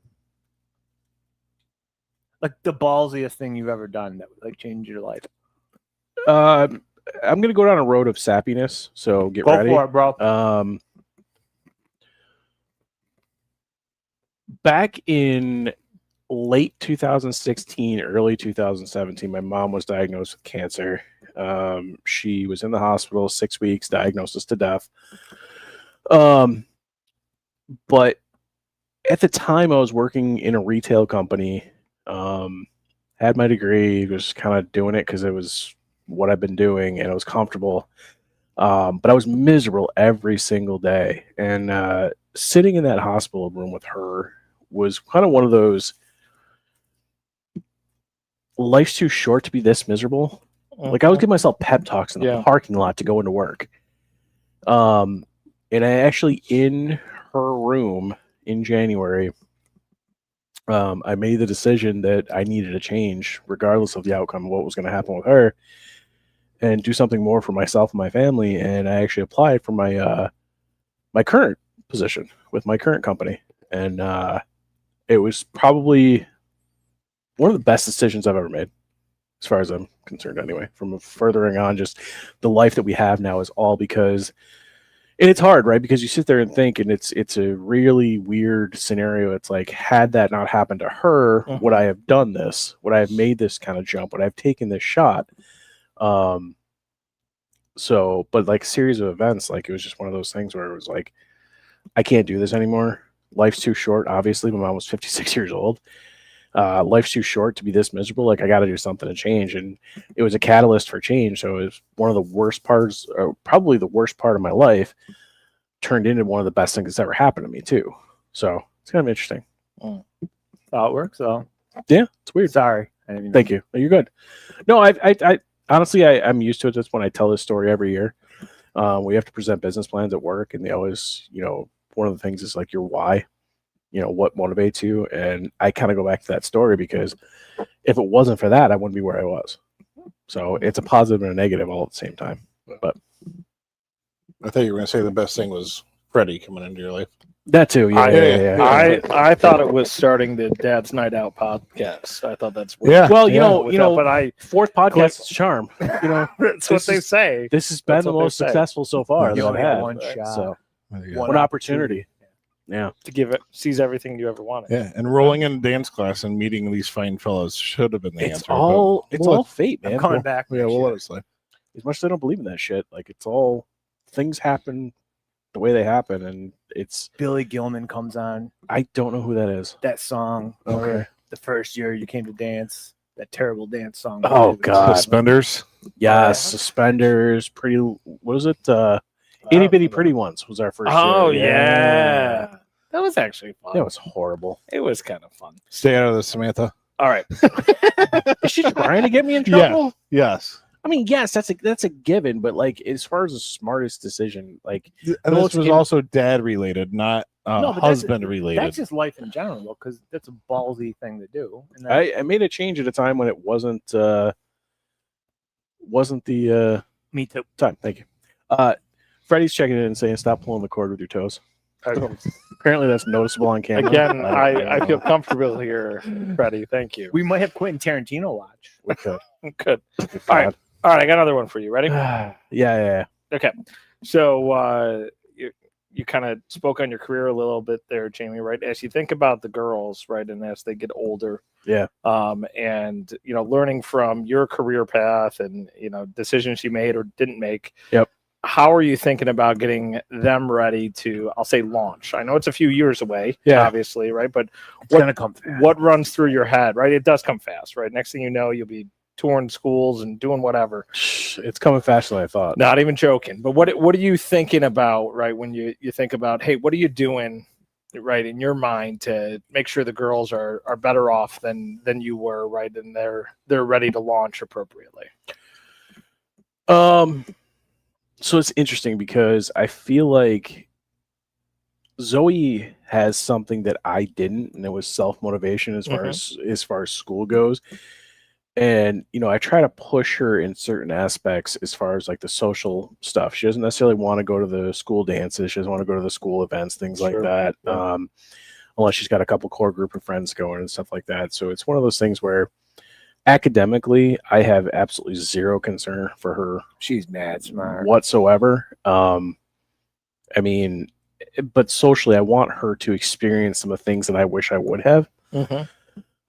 Like the ballsiest thing you've ever done that would like change your life. I'm gonna go down a road of sappiness. So get Go ready. for it, bro. Back in late 2016, early 2017, my mom was diagnosed with cancer. She was in the hospital 6 weeks, diagnosis to death. But at the time, I was working in a retail company. Had my degree, was kind of doing it because it was what I've been doing, and it was comfortable. But I was miserable every single day, and sitting in that hospital room with her was kind of one of those life's too short to be this miserable. Like I would give myself pep talks in the Yeah. parking lot to go into work. And I actually in her room in January, I made the decision that I needed a change, regardless of the outcome of what was going to happen with her, and do something more for myself and my family. And I actually applied for my my current position with my current company, and it was probably one of the best decisions I've ever made, as far as I'm concerned. Anyway, from furthering on, just the life that we have now is all because. And it's hard, right? Because you sit there and think, and it's a really weird scenario. It's like, had that not happened to her, would I have done this? Would I have made this kind of jump? Would I have taken this shot? So, but like a series of events, like it was just one of those things where it was like, I can't do this anymore. Life's too short. Obviously, my mom was 56 years old. Life's too short to be this miserable. Like I got to do something to change, and it was a catalyst for change. So it was one of the worst parts, or probably the worst part of my life, turned into one of the best things that's ever happened to me too. So it's kind of interesting. How it works, though. Yeah, it's weird. Sorry. I didn't even- Thank you. You're good. No, I honestly, I'm used to it. That's when I tell this story every year. We have to present business plans at work, and they always, one of the things is like your why. What motivates you, and I kind of go back to that story because if it wasn't for that, I wouldn't be where I was. So it's a positive and a negative all at the same time. But I thought you were going to say the best thing was Freddie coming into your life. that too, I thought it was starting the Dad's Night Out podcast. I thought that's what, Yeah. Well, but I fourth podcast is charm. that's what this they is- say. This has been That's the what they most say. successful so far. You that only I've got had. one shot. So Yeah. one opportunity. Yeah. To give it seize everything you ever wanted. Yeah, and rolling in dance class and meeting these fine fellows should have been the It's answer. all but it's all fate, I'm man. coming back. yeah, next we'll year. let it slide. As much as I don't believe in that shit, like it's all things happen the way they happen, and it's Billy Gilman comes on I don't know who that is. that song. Okay. The first year you came to dance, that terrible dance song. Oh, God. Suspenders. Yes, suspenders, pretty. What is it? Itty bitty pretty ones was our first. Oh year. yeah. That was actually fun. That was horrible. It was kind of fun. Stay out of this, Samantha. All right. Is she trying to get me in Yeah. trouble? Yes. I mean, yes, that's a given, but like as far as the smartest decision, like And No, this it's was in- also dad related, not No, but that's- husband related. That's just life in general, though, because that's a ballsy thing to do. And that, I made a change at a time when it wasn't the me too. time. Thank you. Freddie's checking in and saying, "Stop pulling the cord with your toes." Apparently, that's noticeable on camera. Again, I I feel comfortable here, Freddie. Thank you. We might have Quentin Tarantino watch. we could. Good. All right. All right. I got another one for you. Ready? Yeah. Okay. So you kind of spoke on your career a little bit there, Jamie, right? As you think about the girls, right, and as they get older, Yeah. and learning from your career path and decisions you made or didn't make. Yep. How are you thinking about getting them ready to, I'll say, launch? I know it's a few years away, Yeah. obviously, right? But It's gonna come fast. what runs through your head, right? It does come fast, right? Next thing you know, you'll be touring schools and doing whatever. It's coming faster than I thought. Not even joking. But what are you thinking about, right? When you think about, hey, what are you doing, right, in your mind to make sure the girls are better off than you were, right, and they're ready to launch appropriately. So it's interesting because I feel like Zoe has something that I didn't, and it was self-motivation as far as school goes. And I try to push her in certain aspects as far as like the social stuff. She doesn't necessarily want to go to the school dances. She doesn't want to go to the school events, things like that. Yeah. Unless she's got a couple core group of friends going and stuff like that. So it's one of those things where academically, I have absolutely zero concern for her. She's mad smart whatsoever. I mean, but socially, I want her to experience some of the things that I wish I would have.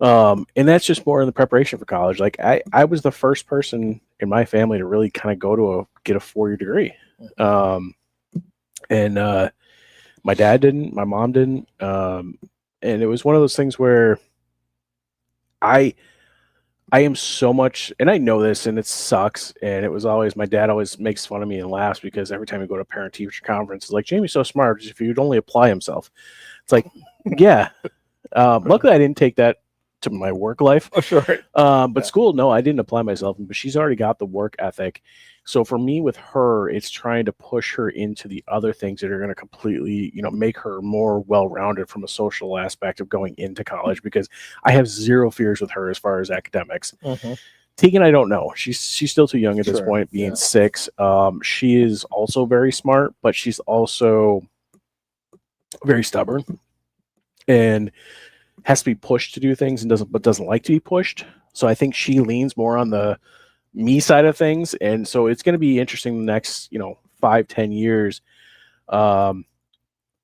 And that's just more in the preparation for college. Like I was the first person in my family to really kind of go to get a 4-year degree. And my dad didn't, my mom didn't. And it was one of those things where I am so much, and I know this, and it sucks. And it was always, my dad always makes fun of me and laughs because every time we go to a parent teacher conference, it's like, Jamie's so smart. If he'd only apply himself. It's like, yeah. Luckily I didn't take that to my work life. Oh, sure. But school, no, I didn't apply myself, but she's already got the work ethic. So for me with her, it's trying to push her into the other things that are going to completely, make her more well-rounded from a social aspect of going into college, because I have zero fears with her as far as academics. Tegan, I don't know. She's still too young at this point, being 6. She is also very smart, but she's also very stubborn and has to be pushed to do things and doesn't like to be pushed. So I think she leans more on the me side of things. And so it's going to be interesting the next, 5-10 years, kind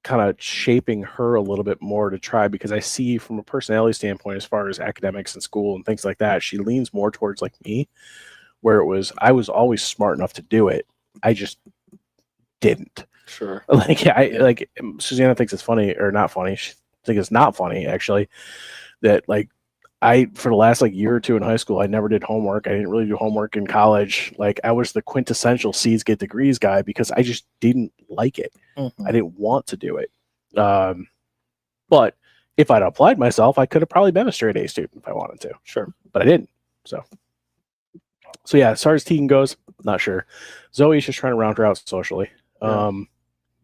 of shaping her a little bit more to try, because I see from a personality standpoint, as far as academics and school and things like that, she leans more towards like me, where I was always smart enough to do it. I just didn't. Sure. Like Susanna thinks it's funny, or not funny. She thinks it's not funny, actually, that like for the last year or two in high school, I never did homework. I didn't really do homework in college. Like I was the quintessential C's get degrees guy because I just didn't like it. I didn't want to do it. But if I'd applied myself, I could have probably been a straight A student if I wanted to. Sure. But I didn't. So yeah, as far as Tegan goes, not sure. Zoe's just trying to round her out socially.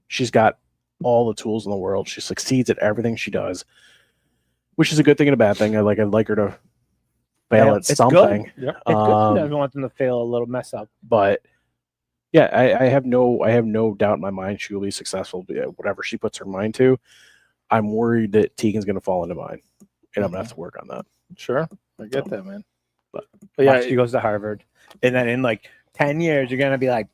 She's got all the tools in the world. She succeeds at everything she does, which is a good thing and a bad thing. I'd like her to fail at something. Good. Yep. It's good. I don't want them to fail a little mess up. But yeah, I have no doubt in my mind she will be successful. Whatever she puts her mind to. I'm worried that Tegan's going to fall into mine, and I'm going to have to work on that. Sure, I get that, man. But yeah, she goes to Harvard, and then in 10 years, you're going to be like,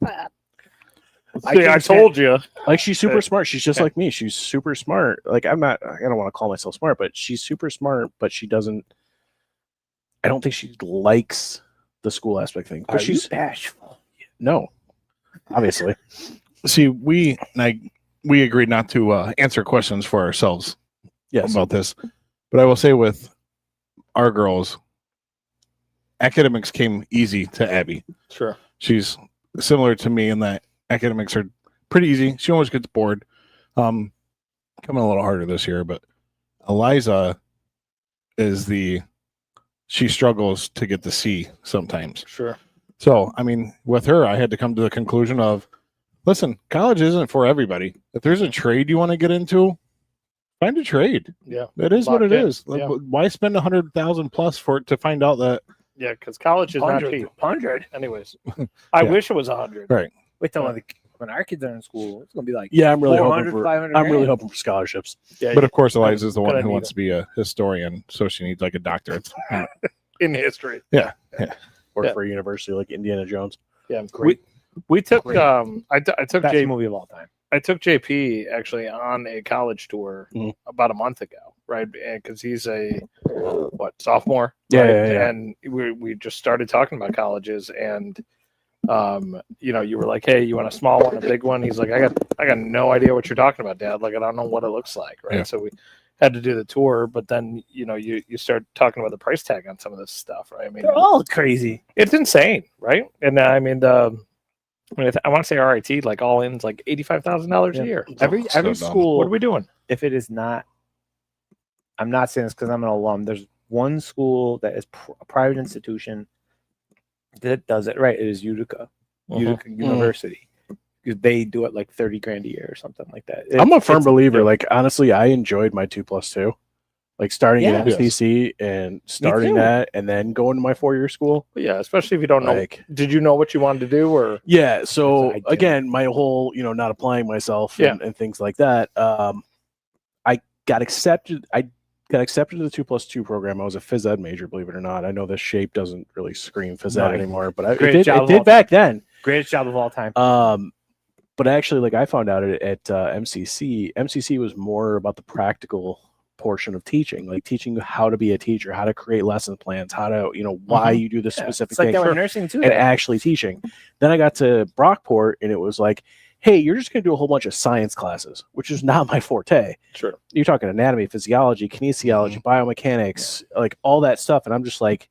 I told you. Like, she's super smart. She's just like me. She's super smart. Like, I don't want to call myself smart, but she's super smart, but I don't think she likes the school aspect thing. But she's bashful. No, obviously. See, we agreed not to answer questions for ourselves about this. But I will say with our girls, academics came easy to Abby. Sure. She's similar to me in that academics are pretty easy. She always gets bored. Coming a little harder this year, but Eliza she struggles to get the C sometimes. Sure. So, I mean, with her, I had to come to the conclusion of, listen, college isn't for everybody. If there's a trade you want to get into, find a trade. Yeah. It is what it is. Yeah. Why spend $100,000 plus to find out that? Yeah, because college is not cheap. 100. Anyways, I wish it was 100. Right. Wait till when our kids are in school, it's gonna be like I'm really hoping 500 really hoping for scholarships. Yeah, but of course, Eliza's the one gonna who need wants to be a historian, so she needs a doctorate in history. Yeah. Work for a university like Indiana Jones. Yeah, Great. We took Great. I took best movie of all time. I took JP actually on a college tour about a month ago, right? Because he's a sophomore, Yeah, right? yeah. And we just started talking about colleges, and you were like, hey, you want a small one, a big one? He's like, I got no idea what you're talking about, Dad. Like, I don't know what it looks like, right? Yeah. So had to do the tour, but then you start talking about the price tag on some of this stuff, right? I mean, They're all crazy. it's insane, right? And I mean I want to say RIT like all in is like $85,000 a year. Every So dumb. school. What are we doing? If it is not, I'm not saying this because I'm an alum. There's one school that is a private institution that does it right. It is Utica University. Because they do it like 30 grand a year or something like that. I'm a firm believer. Like, honestly, I enjoyed my 2+2. Like starting at Yes. MCC and starting too. that and then going to my 4-year school. But yeah, especially if you don't know. Like, Did you know what you wanted to do, or yeah. So I did. again, my whole, not applying myself and things like that. I got accepted. I got accepted to the 2+2 program. I was a phys ed major, believe it or not. I know the shape doesn't really scream phys ed No. anymore, but it Great did, job it of did all back then. Greatest job of all time. But actually, like I found out at MCC, MCC was more about the practical portion of teaching, like teaching you how to be a teacher, how to create lesson plans, how to, why you do this specific It's like thing, that with nursing too. and actually teaching. Then I got to Brockport, and it was like, hey, you're just going to do a whole bunch of science classes, which is not my forte. sure? You're talking anatomy, physiology, kinesiology, biomechanics, like all that stuff. And I'm just like,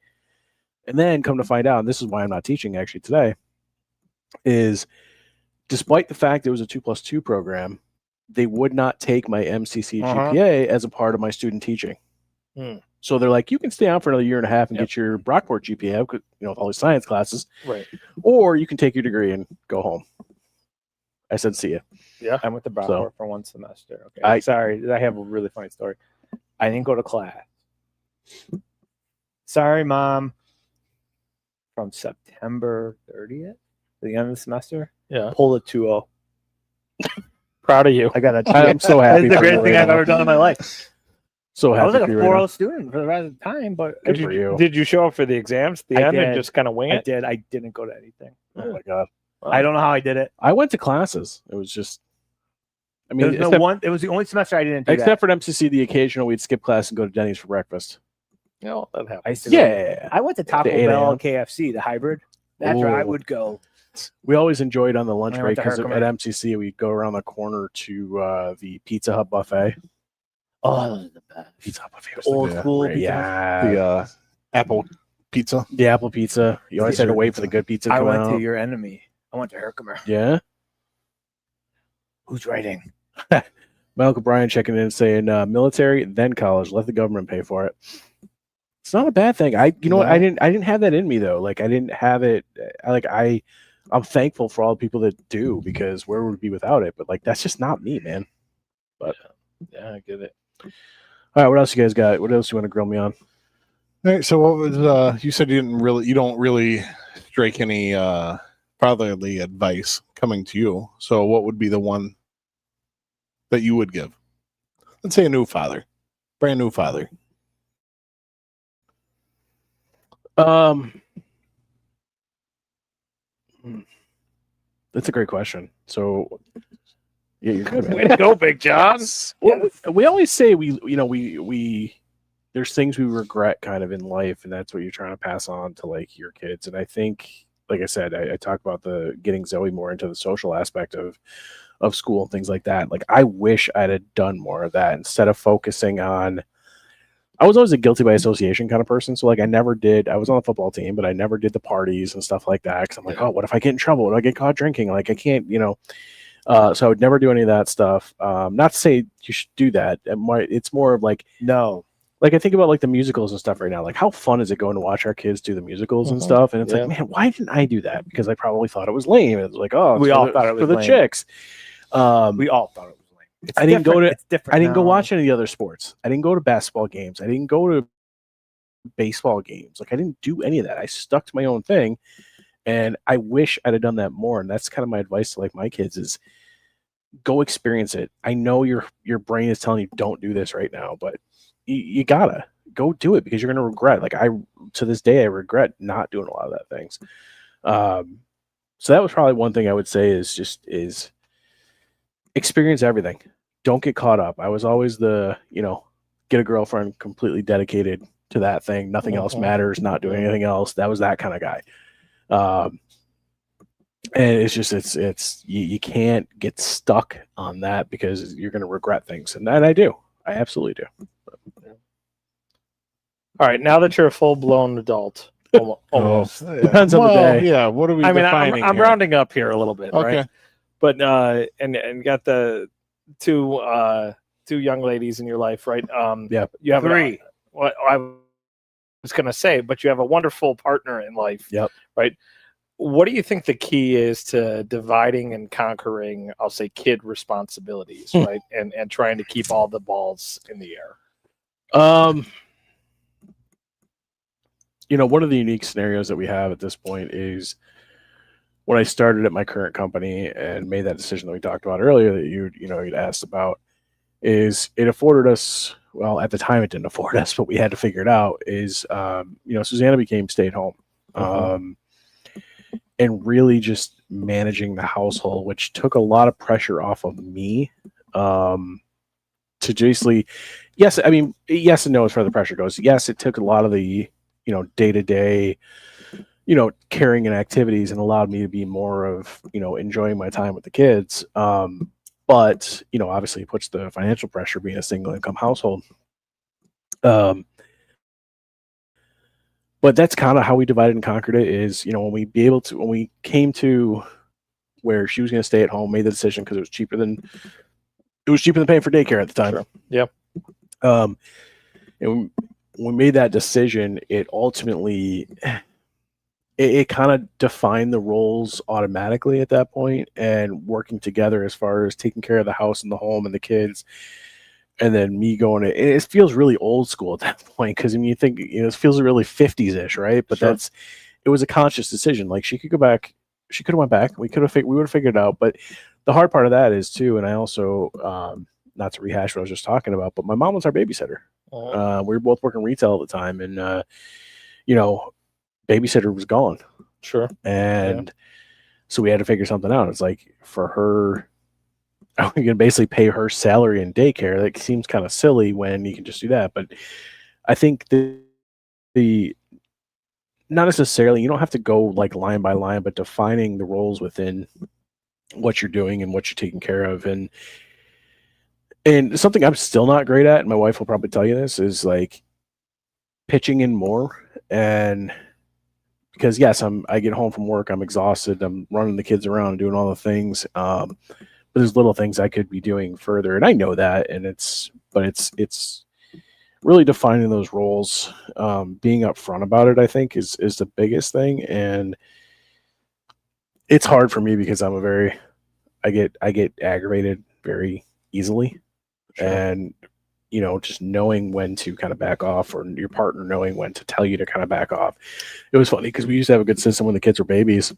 and then come to find out, and this is why I'm not teaching actually today, is despite the fact it was a 2+2 program, they would not take my MCC GPA as a part of my student teaching. So they're like, you can stay on for another year and a half and get your Brockport GPA, with all these science classes, Right. or you can take your degree and go home. I said, see ya. Yeah. I went to Brockport So- for one semester. Okay. Sorry, I have a really funny story. I didn't go to class. Sorry, Mom. From September 30th to the end of the semester, Yeah. pull a 2.0. Proud of you. I got a 2. I'm so happy. It's the for greatest you thing right I've now. ever done in my life. So I happy was like a for you right 4.0 now. student for the rest of the time, but Good for you. Did you show up for the exams at the I end and did. just kind of wing I it? did. I didn't go to anything. Oh my god. I don't know how I did it. I went to classes. It was just, I There mean, was no one. It was the only semester I didn't do except that. for MCC, the occasional we'd skip class and go to Denny's for breakfast. No, that happened. I used to go- Yeah. I went to Taco 8 Bell, a.m. KFC, the hybrid. That's where I Ooh. would go. We always enjoyed on the lunch When I break went to because at Herkimer. MCC we'd go around the corner to the Pizza Hut buffet. Oh, those are the best. Pizza Hut buffet, was Old the school great- Pizza Hut. yeah. The apple pizza. The apple pizza. You always had to wait for the good pizza to I come went out. to your enemy. I went to Herkimer. Yeah. Who's writing? My Uncle Brian checking in and saying military, then college, let the government pay for it. It's not a bad thing. You know what? I didn't have that in me though. Like I didn't have it. I'm thankful for all the people that do, because where would we be without it? But like that's just not me, man. But Yeah, I get it. all right, what else you guys got? What else you want to grill me on? All right. So what was you said you don't really strike any fatherly advice coming to you. So what would be the one that you would give? Let's say a new father, brand new father. That's a great question. So yeah, you're good, Way man. to go, Big John. Well, we always say we there's things we regret kind of in life, and that's what you're trying to pass on to like your kids. And I think, like I said, I talk about the getting Zoe more into the social aspect of school and things like that. Like I wish I'd have done more of that instead of focusing on. I was always a guilty by association kind of person. So like I was on the football team, but I never did the parties and stuff like that. Cause I'm like, oh, what if I get in trouble? What if I get caught drinking? Like I can't, so I would never do any of that stuff. Not to say you should do that. It's more of like, No. like I think about like the musicals and stuff right now. Like how fun is it going to watch our kids do the musicals and stuff? And it's like, man, why didn't I do that? Because I probably thought it was lame. It was like, oh, We it's all for thought it was for the lame. chicks. We all thought it was lame. It's I didn't go different. to- It's different. I didn't go now. watch any of the other sports. I didn't go to basketball games. I didn't go to baseball games. Like I didn't do any of that. I stuck to my own thing, and I wish I'd have done that more. And that's kind of my advice to like my kids is go experience it. I know your brain is telling you don't do this right now, but you gotta go do it because you're gonna regret. Like to this day I regret not doing a lot of that things. So that was probably one thing I would say is experience everything. Don't get caught up. I was always get a girlfriend completely dedicated to that thing. Nothing else matters, not doing anything else. That was that kind of guy. And it's just you can't get stuck on that because you're going to regret things. And I do. I absolutely do. All right, now that you're a full-blown adult, almost. Depends on the day. Yeah, what are we I mean, defining I'm here? rounding up here a little bit, Okay. right? But and got the two young ladies in your life, right? Yeah. You have Three. What I was going to say, but you have a wonderful partner in life. Yep. Right. What do you think the key is to dividing and conquering, I'll say, kid responsibilities, right? And trying to keep all the balls in the air? One of the unique scenarios that we have at this point is when I started at my current company and made that decision that we talked about earlier that you'd asked about, is it afforded us, well, at the time it didn't afford us, but we had to figure it out, is Susanna became stay-at-home. And really just managing the household, which took a lot of pressure off of me. To basically, yes and no as far as the pressure goes. Yes, it took a lot of the day-to-day caring and activities and allowed me to be more of enjoying my time with the kids. But obviously it puts the financial pressure being a single income household. But that's kind of how we divided and conquered it, is when we came to where she was going to stay at home, made the decision because it was cheaper than paying for daycare at the time. Sure. Yep. And when we made that decision, it ultimately it kind of defined the roles automatically at that point, and working together as far as taking care of the house and the home and the kids. And then me going to, it feels really old school at that point, because you think it feels really 50s-ish, right? But Sure. It was a conscious decision. Like, she could go back, she could have went back. We would have figured it out. But the hard part of that is too, and I also not to rehash what I was just talking about, but my mom was our babysitter. We were both working retail at the time, and babysitter was gone. Sure. And so we had to figure something out. It's like, for her, I'm going to basically pay her salary in daycare. That seems kind of silly when you can just do that. But I think the not necessarily, you don't have to go like line by line, but defining the roles within what you're doing and what you're taking care of. And something I'm still not great at, and my wife will probably tell you this, is like pitching in more. And because yes, I get home from work, I'm exhausted, I'm running the kids around and doing all the things. But there's little things I could be doing further, and I know that. And it's really defining those roles, being upfront about it, I think is the biggest thing. And it's hard for me because I get aggravated very easily. Sure. And just knowing when to kind of back off, or your partner knowing when to tell you to kind of back off. It was funny because we used to have a good system when the kids were babies,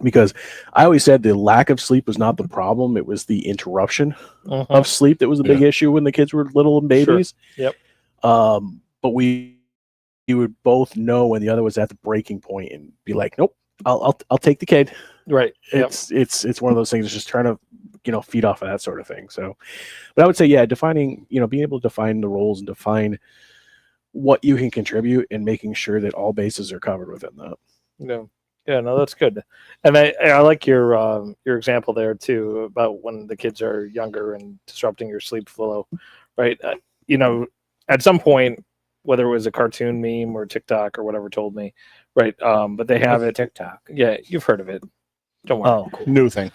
because I always said the lack of sleep was not the problem. It was the interruption of sleep that was the big issue when the kids were little and babies. Sure. Yep. But you would both know when the other was at the breaking point and be like, nope, I'll take the kid. Right. It's one of those things. It's just trying to, feed off of that sort of thing. So, but I would say, yeah, defining, being able to define the roles and define what you can contribute, and making sure that all bases are covered within that. Yeah, no, that's good. And I like your example there too, about when the kids are younger and disrupting your sleep flow, right? At some point, whether it was a cartoon meme or TikTok or whatever told me, right? But they have it. TikTok. Yeah, you've heard of it. Don't worry. Oh, cool. New thing.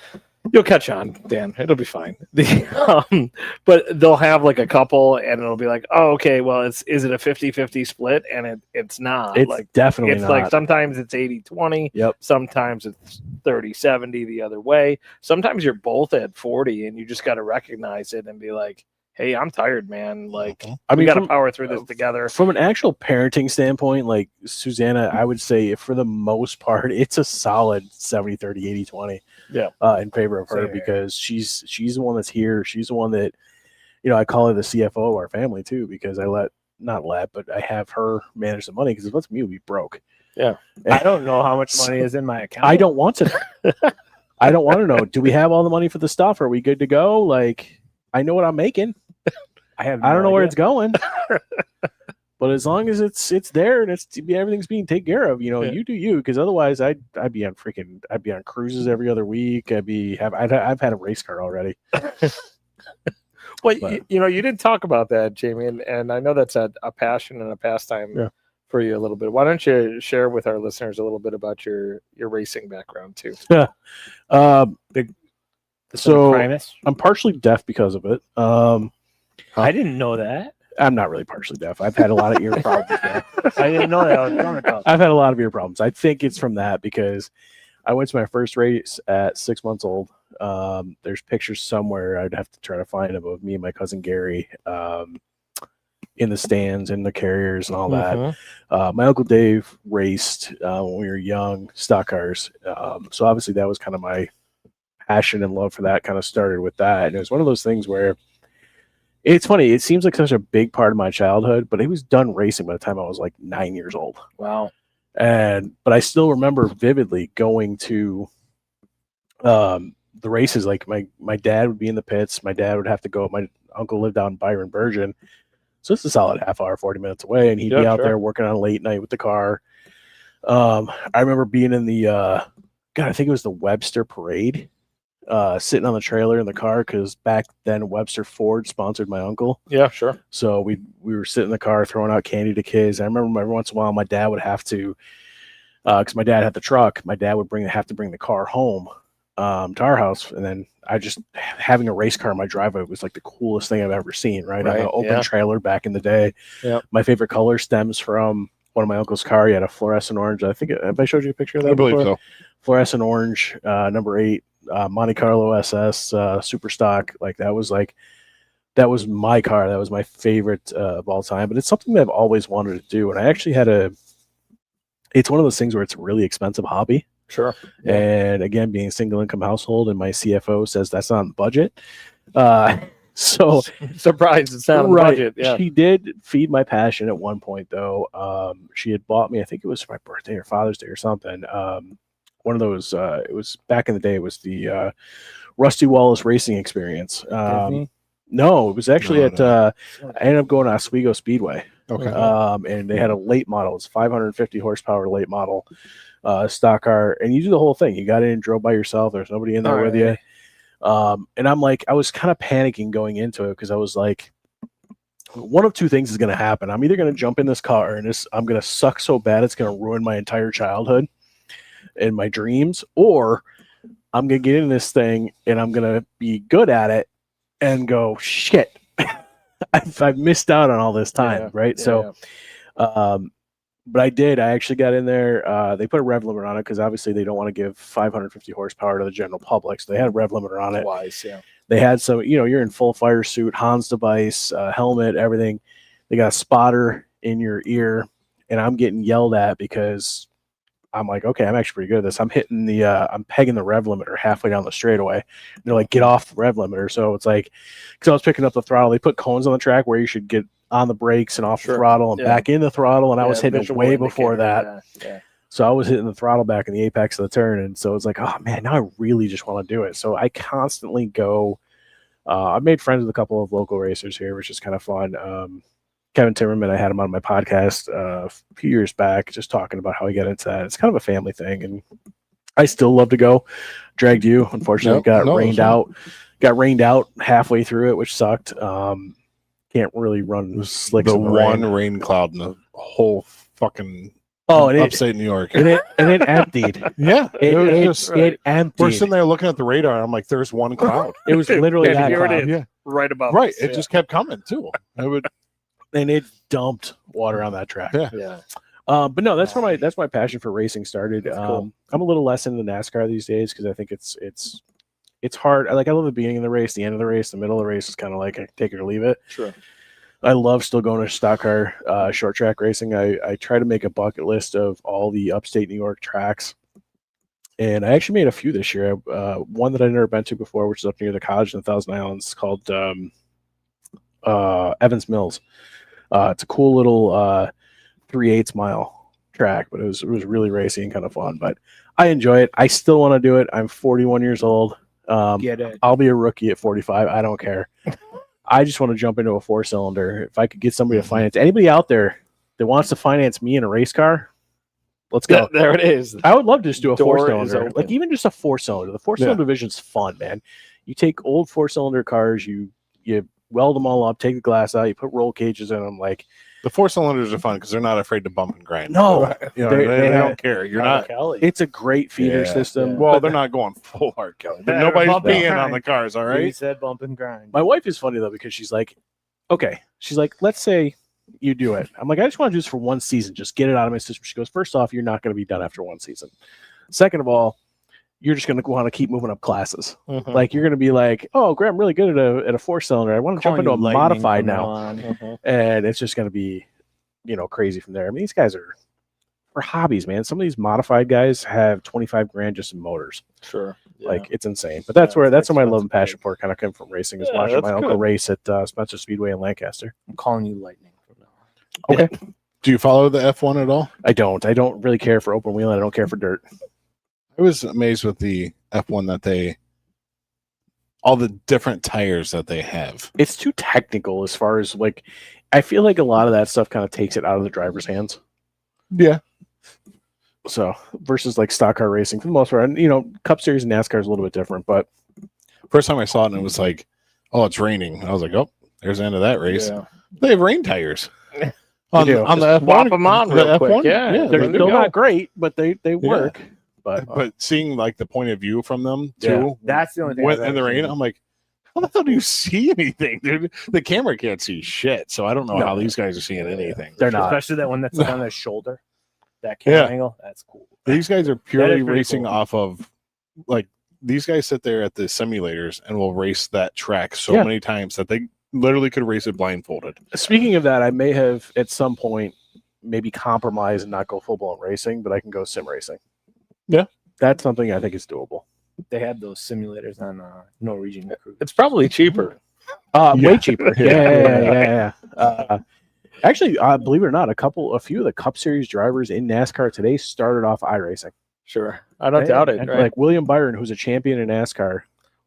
You'll catch on, Dan. It'll be fine. But they'll have like a couple, and it'll be like, oh, okay, well, is it a 50-50 split? And it's not. It's like definitely it's not. like sometimes it's 80-20. Yep. Sometimes it's 30-70 the other way. Sometimes you're both at 40, and you just got to recognize it and be like, hey, I'm tired, man. Like, we got to power through this together. From an actual parenting standpoint, like Susanna, I would say for the most part, it's a solid 70-30, 80-20. Yeah. In favor of her, because she's the one that's here. She's the one that, I call her the CFO of our family too, because I have her manage the money, because if it's me, we'd be broke. Yeah. I don't know how much money is in my account. I don't want to know. I don't want to know. Do we have all the money for the stuff? Are we good to go? Like, I know what I'm making. I don't know where it's going, but as long as it's there and everything's being taken care of, you do you. Because otherwise, I'd be on cruises every other week. I've had a race car already. Well, But- you didn't talk about that, Jamie, and I know that's a passion and a pastime Yeah. for you a little bit. Why don't you share with our listeners a little bit about your racing background too? Um, The So- Primus? I'm partially deaf because of it. I didn't know that. I'm not really partially deaf. I've had a lot of ear problems. Man. I didn't know that. I was going to I've had a lot of ear problems. I think it's from that because I went to my first race at 6 months old. There's pictures somewhere. I'd have to try to find them of me and my cousin Gary in the stands, in the carriers, and all that. Mhm. My uncle Dave raced when we were young, stock cars. So obviously that was kind of my passion and love for that. Kind of started with that, and it was one of those things where it's funny. It seems like such a big part of my childhood, but it was done racing by the time I was like 9 years old. Wow. But I still remember vividly going to the races. Like my dad would be in the pits. My dad would have to go. My uncle lived out in Byron Bergen, so it's a solid half hour, 40 minutes away, and he'd be Yeah, out sure. there working on late night with the car. I remember being in the I think it was the Webster Parade, sitting on the trailer in the car because back then Webster Ford sponsored my uncle. Yeah, sure. So we were sitting in the car throwing out candy to kids. I remember every once in a while my dad would have to, because my dad had the truck, my dad would have to bring the car home to our house, and then I just having a race car in my driveway was like the coolest thing I've ever seen. Right, Right, an open yeah. trailer back in the day. Yep. My favorite color stems from one of my uncle's car. He had a fluorescent orange. I think have I showed you a picture of that? I believe before? so. Fluorescent orange, number 8, Monte Carlo SS, super stock. That was my car. That was my favorite of all time. But it's something that I've always wanted to do. And I actually it's one of those things where it's a really expensive hobby. Sure. Yeah. And again, being a single income household, and my CFO says that's not on the budget. So Surprised it's not on the budget. Yeah. she did feed my passion at one point, though. She had bought me, I think it was for my birthday or Father's Day or something. One of those. It was back in the day. It was the Rusty Wallace Racing Experience. Disney? No, it was actually No, at. no. I ended up going to Oswego Speedway. Okay. And they had a late model. It's 550 horsepower late model stock car, and you do the whole thing. You got in and drove by yourself. There's nobody in there with you. And I'm like, I was kind of panicking going into it because I was like, one of two things is going to happen. I'm either going to jump in this car and I'm going to suck so bad it's going to ruin my entire childhood and my dreams, or I'm going to get in this thing and I'm going to be good at it and go, shit, I've missed out on all this time. Yeah, right. yeah, So, but I did. I actually got in there. They put a rev limiter on it because obviously they don't want to give 550 horsepower to the general public. So they had a rev limiter on it. Wise. Yeah. They had some, you're in full fire suit, Hans device, helmet, everything. They got a spotter in your ear, and I'm getting yelled at because I'm like, okay, I'm actually pretty good at this. I'm hitting I'm pegging the rev limiter halfway down the straightaway. And they're like, get off the rev limiter. So it's like, because I was picking up the throttle, they put cones on the track where you should get on the brakes and off Sure. the throttle and Yeah. back in the throttle, and I was Yeah, hitting it visual way before that. indicator, Yeah. So I was hitting the throttle back in the apex of the turn, and so it's like, oh man, now I really just want to do it. So I constantly go. I've made friends with a couple of local racers here, which is kind of fun. Kevin Timmerman, I had him on my podcast a few years back, just talking about how he got into that. It's kind of a family thing, and I still love to go. Dragged you, unfortunately, got rained out halfway through it, which sucked. Can't really run slicks. The in the one rain. rain cloud in the whole fucking and upstate New York. it emptied. Yeah, It was just emptied. we're sitting there looking at the radar. And I'm like, there's one cloud. It was literally And that here it cloud. is. Yeah, Right above. right. us, It just kept coming too. I would. And it dumped water on that track. Yeah. Yeah. But no, that's where my passion for racing started. cool. I'm a little less into NASCAR these days because I think it's hard. I love the beginning of the race, the end of the race, the middle of the race is kind of like I take it or leave it. Sure. I love still going to stock car short track racing. I try to make a bucket list of all the upstate New York tracks, and I actually made a few this year. One that I'd never been to before, which is up near the College in the Thousand Islands, called Evans Mills. It's a cool little 3/8 mile track, but it was really racy and kind of fun. But I enjoy it. I still want to do it. I'm 41 years old. Get it. I'll be a rookie at 45. I don't care. I just want to jump into a 4-cylinder. If I could get somebody to finance, anybody out there that wants to finance me in a race car, let's go. There it is. I would love to just do a Door is 4-cylinder, open. like even just a 4-cylinder. The 4-cylinder division's fun, man. You take old 4-cylinder cars, you weld them all up, take the glass out, you put roll cages in them. Like, The 4-cylinders are fun because they're not afraid to bump and grind. no, You know, They- they, they don't have- care. You're not. Kelly. it's a great feeder Yeah. system. Well, But they're not going full hard, Kelly. But Yeah, nobody's bump and peeing on grind. the cars. All He right. said bump and grind. my wife is funny though because she's like, okay, she's like, let's say you do it. I'm like, I just want to do this for one season, just get it out of my system. She goes, first off, you're not going to be done after one season. Second of all, you're just going to want to keep moving up classes. Mhm. Like you're going to be like, oh, Graham, I'm really good at a 4-cylinder. I want to jump into a modified now, and it's just going to be, crazy from there. I mean, these guys are for hobbies, man. Some of these modified guys have 25 grand just in motors. Sure. Like it's insane. But that's where my love and expensive, passion for it kind of came from racing is Yeah, watching my that's uncle good. race at Spencer Speedway in Lancaster. I'm calling you Lightning from now on. Do you follow the F1 at all? I don't really care for open wheeling. I don't care for dirt. I was amazed with the F1 that all the different tires that they have. It's too technical as far as like, I feel like a lot of that stuff kind of takes it out of the driver's hands. Yeah. So versus like stock car racing for the most part, and Cup Series and NASCAR is a little bit different, but First time I saw it, and it was like, oh, it's raining. I was like, oh, there's the end of that race. Yeah. They have rain tires. They on do. on the Just F1. swap 'em on the real quick. F1? Yeah, they're there you still go. not great, but they work. But But seeing like the point of view from them Yeah. too, That's the only thing. when, I've in the ever rain, seen. I'm like, how the hell do you see anything, dude? The camera can't see shit, so I don't know No. how these guys are seeing anything. they're not. Especially that one that's on their shoulder. That camera Yeah. angle. That's cool. These guys are purely pretty racing cool. off of like these guys sit there at the simulators and will race that track so Yeah. many times that they literally could race it blindfolded. Speaking of that, I may have at some point maybe compromise and not go full blown racing, but I can go sim racing. Yeah. That's something I think is doable. They had those simulators on Norwegian Cruise. It's probably cheaper. Yeah. Way cheaper. Yeah. Yeah. Actually, believe it or not, a few of the Cup Series drivers in NASCAR today started off iRacing. Sure. I don't Yeah, doubt it. and Right? Like William Byron, who's a champion in NASCAR,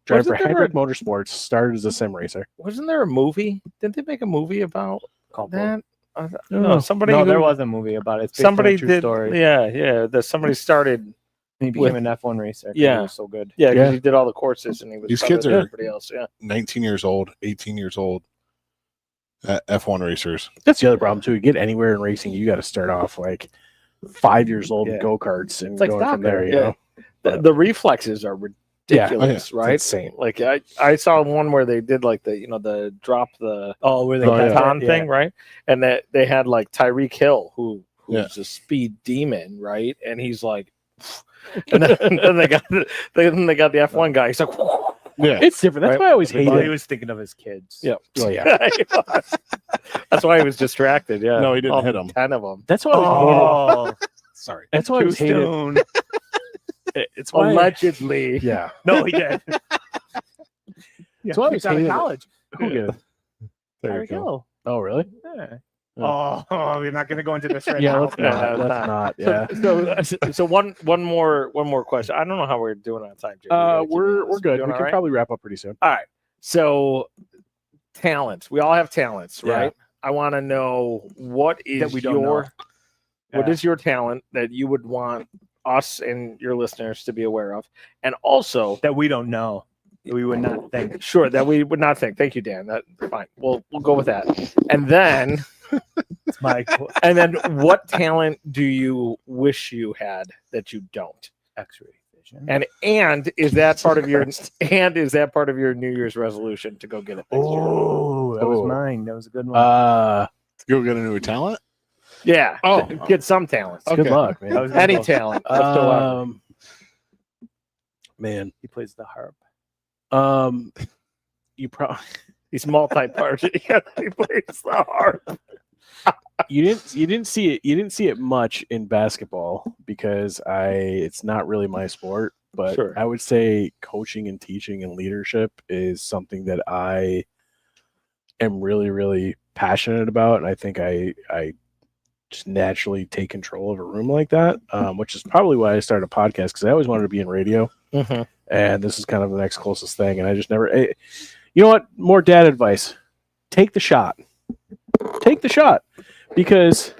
driving for Wasn't there Hendrick Motorsports, started as a sim racer. Wasn't there a movie? Didn't they make a movie about Called that? don't No, know. somebody. No, there who- was a movie about it. It's based somebody on a true did. story. Yeah. That somebody started. He became an F1 racer. 'cause Yeah. he was so good. Yeah, 'cause Yeah. he did all the courses and he was. These better kids than are- everybody else. Yeah. 19 years old, 18 years old, F1 racers. That's the other problem too. You get anywhere in racing, you got to start off like 5 years old in Yeah. go karts and It's like going from there. soccer. You Yeah. know, The reflexes are Yeah. ridiculous, It's right? insane. Like I saw one where they did like the drop the Oh, where they Oh, cut yeah. baton that? thing, right? And that they had like Tyreek Hill who's Yeah. a speed demon, right? And he's like, and then they got the F1 guy. He's like, Yeah. It's different. That's Right. why I always Well, hated he it. was thinking of his kids. yeah, Oh, yeah. That's why he was distracted. Yeah, No, he didn't All hit him. 10 of them. That's why I always hated it. Oh, Sorry. That's why I too always hated it. soon. It's why Allegedly. yeah. No, he did. That's why I always he's out of hated it. college. Who get it? There you Tyreek go. Hill. Oh, really? Yeah. Oh. Oh, we're not going to go into this right Yeah, now. let's not. Yeah, Let's not. Yeah. So one more question. I don't know how we're doing on time, Jimmy. We're good. Doing We all can right? probably wrap up pretty soon. All right. So talents. We all have talents, Yeah. right? I want to know what is That we don't your know. what Yeah. is your talent that you would want us and your listeners to be aware of, and also That we don't know. That we would not think. sure that we would not think. Thank you, Dan. That fine. We'll go with that. And then It's my what talent do you wish you had that you don't? X-ray vision. And is that part of your New Year's resolution to go get it? Next year? Oh, that was Oh. mine. That was a good one. Go get a new talent? Yeah. Oh. Get some talents. Okay. Good luck, man. That was gonna Any go- talent whatsoever. Man, He plays the harp. you probably He's multi-part. Yeah, he plays the harp. you didn't see it much in basketball because it's not really my sport. But Sure. I would say coaching and teaching and leadership is something that I am really, really passionate about, and I think I just naturally take control of a room like that, which is probably why I started a podcast because I always wanted to be in radio. Mm-hmm. And this is kind of the next closest thing. And I just never, you know what? More dad advice: take the shot. Take the shot, because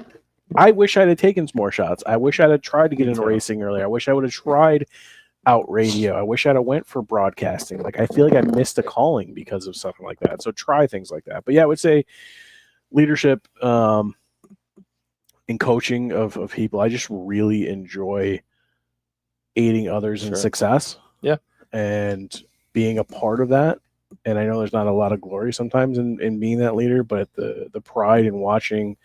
I wish I'd have taken some more shots. I wish I'd have tried to get into racing earlier. I wish I would have tried out radio. I wish I'd have went for broadcasting. Like I feel like I missed a calling because of something like that. So try things like that. But yeah, I would say leadership and coaching of people. I just really enjoy aiding others in success. Yeah. And being a part of that. And I know there's not a lot of glory sometimes in being that leader, but the pride in watching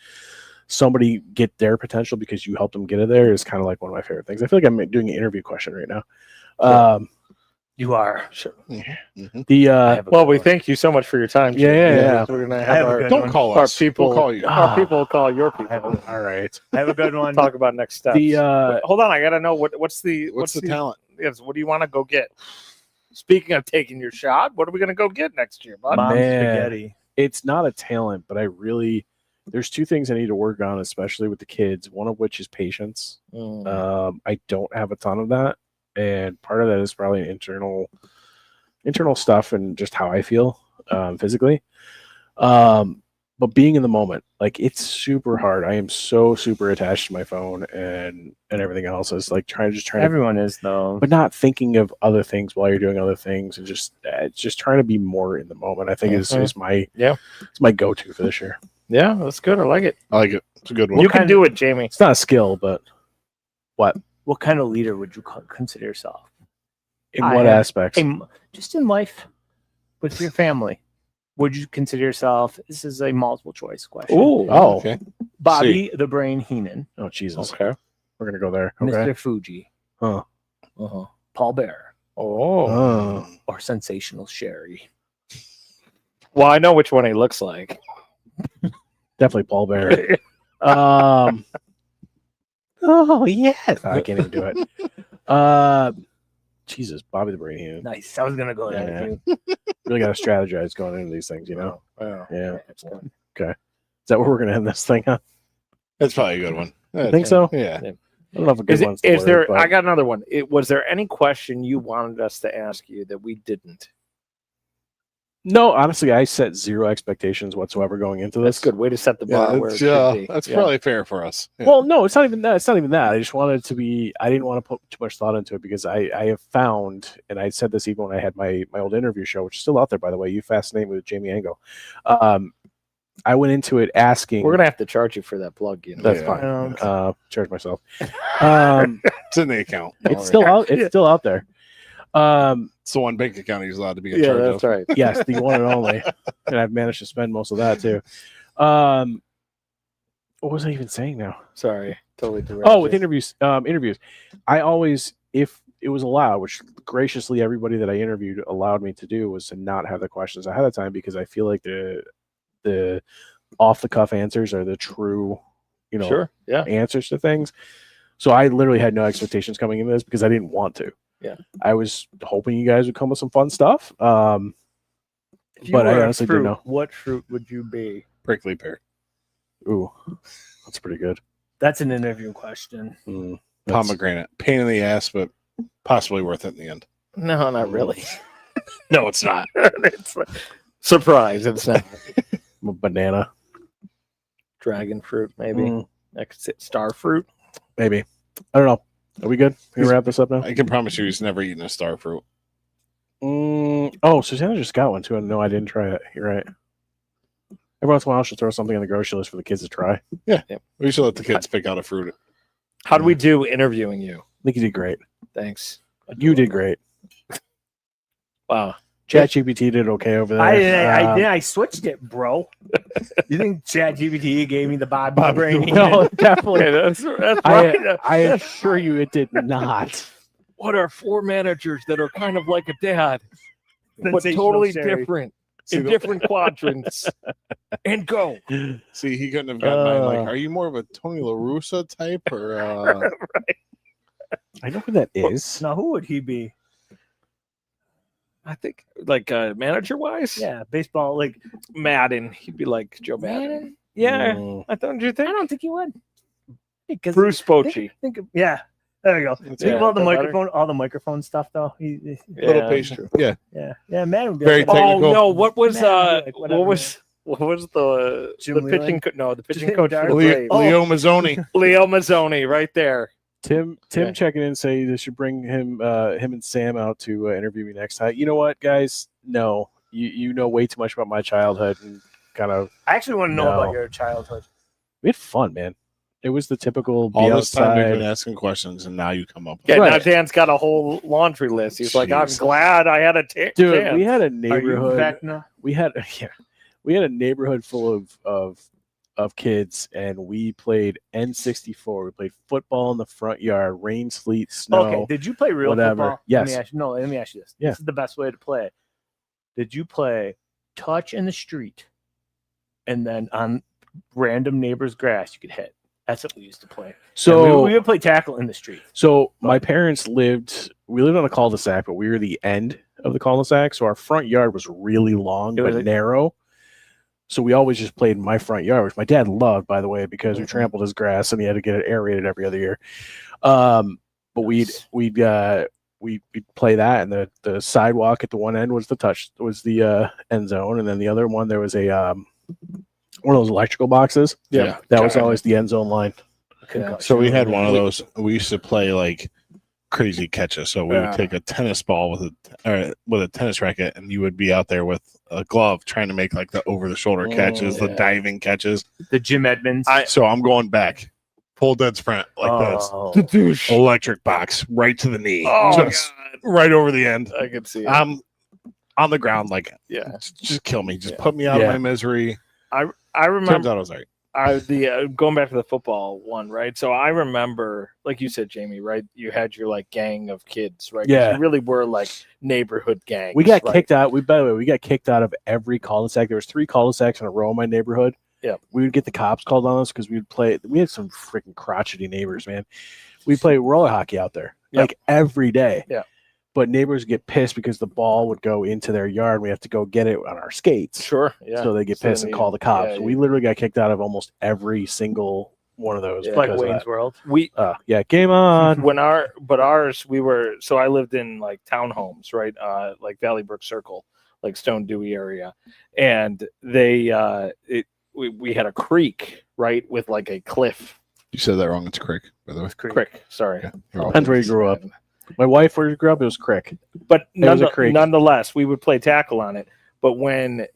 somebody get their potential because you helped them get it there is kind of like one of my favorite things. I feel like I'm doing an interview question right now. You are. Sure. The We thank you so much for your time. Yeah. We're gonna I have have a our good Don't one. call our us. people We'll call you. our people will call your people. all right. I have a good one. Talk about next steps. The Hold on, I gotta know what's the talent? Yes, what do you want to go get? Speaking of taking your shot, what are we gonna go get next year, bud? Mom's Man. spaghetti. it's not a talent, but there's two things I need to work on, especially with the kids. One of which is patience. I don't have a ton of that, and part of that is probably an internal stuff and just how I feel physically. But being in the moment, like it's super hard. I am so super attached to my phone and everything else. It's like trying to, Everyone is though. but not thinking of other things while you're doing other things, and just trying to be more in the moment. I think is my it's my go-to for this year. Yeah, that's good. I like it. I like it. It's a good one. You can do it, Jamie. It's not a skill, but what What kind of leader would you consider yourself? in what aspects? Just in life, with your family. Would you consider yourself? This is a multiple choice question. Oh, okay. Bobby the Brain Heenan, oh Jesus, Okay. we're gonna go there. Okay. Mr. Fuji, Huh. Paul Bear, Oh. or Sensational Sherry. Well, I know which one he looks like. Definitely Paul Bear. Oh yes, I can't even do it. Jesus, Bobby the Brain Heenan. Nice. I was gonna go there. Yeah. Too. Really got to strategize going into these things, you know. Yeah. That's good. Okay. Is that where we're gonna end this thing on? That's probably a good one. I think so. Yeah. I don't know if a good one's the Is there? word, but I got another one. Was there any question you wanted us to ask you that we didn't? no, honestly, I set zero expectations whatsoever going into this. That's good. Way to set the bar where it should be. That's Yeah. probably fair for us. Yeah. Well, no, it's not even that. It's not even that. I just wanted it to be. I didn't want to put too much thought into it because I have found, and I said this even when I had my old interview show, which is still out there, by the way. You Fascinate with Jamie Angle. I went into it asking. We're gonna have to charge you for that plug. You know. That's Yeah. fine. Charge myself. It's in the account. Don't It's worry. still out. It's still out there. It's the one bank account he's allowed to be in Yeah, charge that's of. right. Yes, the one and only. And I've managed to spend most of that too. What was I even saying now? Sorry, totally. derailed Oh, you. with interviews. I always, if it was allowed, which graciously everybody that I interviewed allowed me to do, was to not have the questions ahead of time because I feel like the off the cuff answers are the true, Sure. Yeah. answers to things. So I literally had no expectations coming into this because I didn't want to. Yeah. I was hoping you guys would come with some fun stuff. If you But I were a honestly fruit, didn't know. What fruit would you be? Prickly pear. Ooh, that's pretty good. That's an interview question. That's- Pomegranate. Pain in the ass, but possibly worth it in the end. No, not really. No, it's not. It's surprise. It's not banana, dragon fruit. Maybe Mm, next star fruit. maybe. I don't know. Are we good? Can we wrap this up now? I can promise you he's never eaten a star fruit. Oh, Susanna just got one too. No, I didn't try it. You're right. Every once in a while, she'll throw something on the grocery list for the kids to try. I We should let the kids pick out a fruit. How do we do interviewing you? think you did great. Thanks. You did great. Wow. ChatGPT did okay over there. I switched it, bro. You think ChatGPT gave me the Bobby Brain? No, definitely. Okay, that's right. I assure you, it did not. What are four managers that are kind of like a dad, but Sensational totally Sherry. different See, in the- different quadrants? And go. See, he couldn't have gotten mine. Like, are you more of a Tony La Russa type or I know who that is. Now, who would he be? I think, like manager wise, Yeah, baseball. Like, Madden. He'd be like Joe Madden. Yeah, Mm, I don't you I think? don't think he would. Because Bruce Bochy. yeah, there you go. That's Think Yeah, of all the that better? microphone, all the microphone stuff, though. little Yeah, patient? Yeah. Yeah, man would be Very like, technical. Oh no! What was Man, like, whatever, what was the Jim the Leland? pitching? No, the pitching Jim coach for the Darvish. Braves. Leo Mazzoni. Leo Mazzoni, right there. Tim Yeah. checking in, say they should bring him and Sam out to interview me next time. You know what, guys? No, you know way too much about my childhood and kind of. I actually want to know No. about your childhood. We had fun, man. It was the typical be All this time we've outside. been asking questions, and now you come up with Yeah, Right. now Dan's got a whole laundry list. He's like, I'm Jeez. glad I had a Dude, chance. we had a Are you neighborhood. Vecna? We had a neighborhood full of kids, and we played N64. We played football in the front yard, rain, sleet, snow. Okay, did you play real whatever. football? Yes. Let me ask you this. Yeah. This is the best way to play it. Did you play touch in the street and then on random neighbor's grass you could hit? That's what we used to play. So And we would play tackle in the street. So my parents lived on a cul-de-sac, but we were the end of the cul-de-sac. So our front yard was really long It was but a- narrow. So we always just played in my front yard, which my dad loved, by the way, because we Mhm. trampled his grass and he had to get it aerated every other year. But we'd play that, and the sidewalk at the one end was the end zone, and then the other one there was a one of those electrical boxes. Yeah. That was always the end zone line. Concussion. So we had one of those. We used to play like crazy catches. So we Yeah. would take a tennis ball with a tennis racket, and you would be out there with a glove trying to make like the over the shoulder catches, the yeah. diving catches. the Jim Edmonds. So I'm going back, full dead sprint like this, electric box right to the knee, Oh, just right over the end. I could see it. I'm on the ground, like yeah. just kill me, just Yeah. put me out Yeah. of my misery. I remember Turns out I was right. going back to the football one, right? So I remember, like you said, Jamie, right? You had your like gang of kids, right? 'Cause Yeah. you really were like neighborhood gangs. We got right? kicked out. By the way, we got kicked out of every cul-de-sac. There was 3 cul-de-sacs in a row in my neighborhood. Yep. We would get the cops called on us because we'd play. We had some freaking crotchety neighbors, man. We play roller hockey out there Yep. like every day. Yeah. But neighbors get pissed because the ball would go into their yard. And we have to go get it on our skates. Sure, yeah. So they get So pissed then and you- call the cops. yeah, we literally got kicked out of almost every single one of those. Yeah. like because of Wayne's that. World. We Yeah, game on. when ours we were, so I lived in like townhomes, right? Like Valley Brook Circle, like Stone Dewey area, and we had a creek, right, with like a cliff. You said that wrong. It's a creek, by the way. Creek, sorry. Yeah, you're welcome. Depends where you grew up. My wife, where you grew up, it was Crick. But It was a creek. nonetheless, we would play tackle on it. But when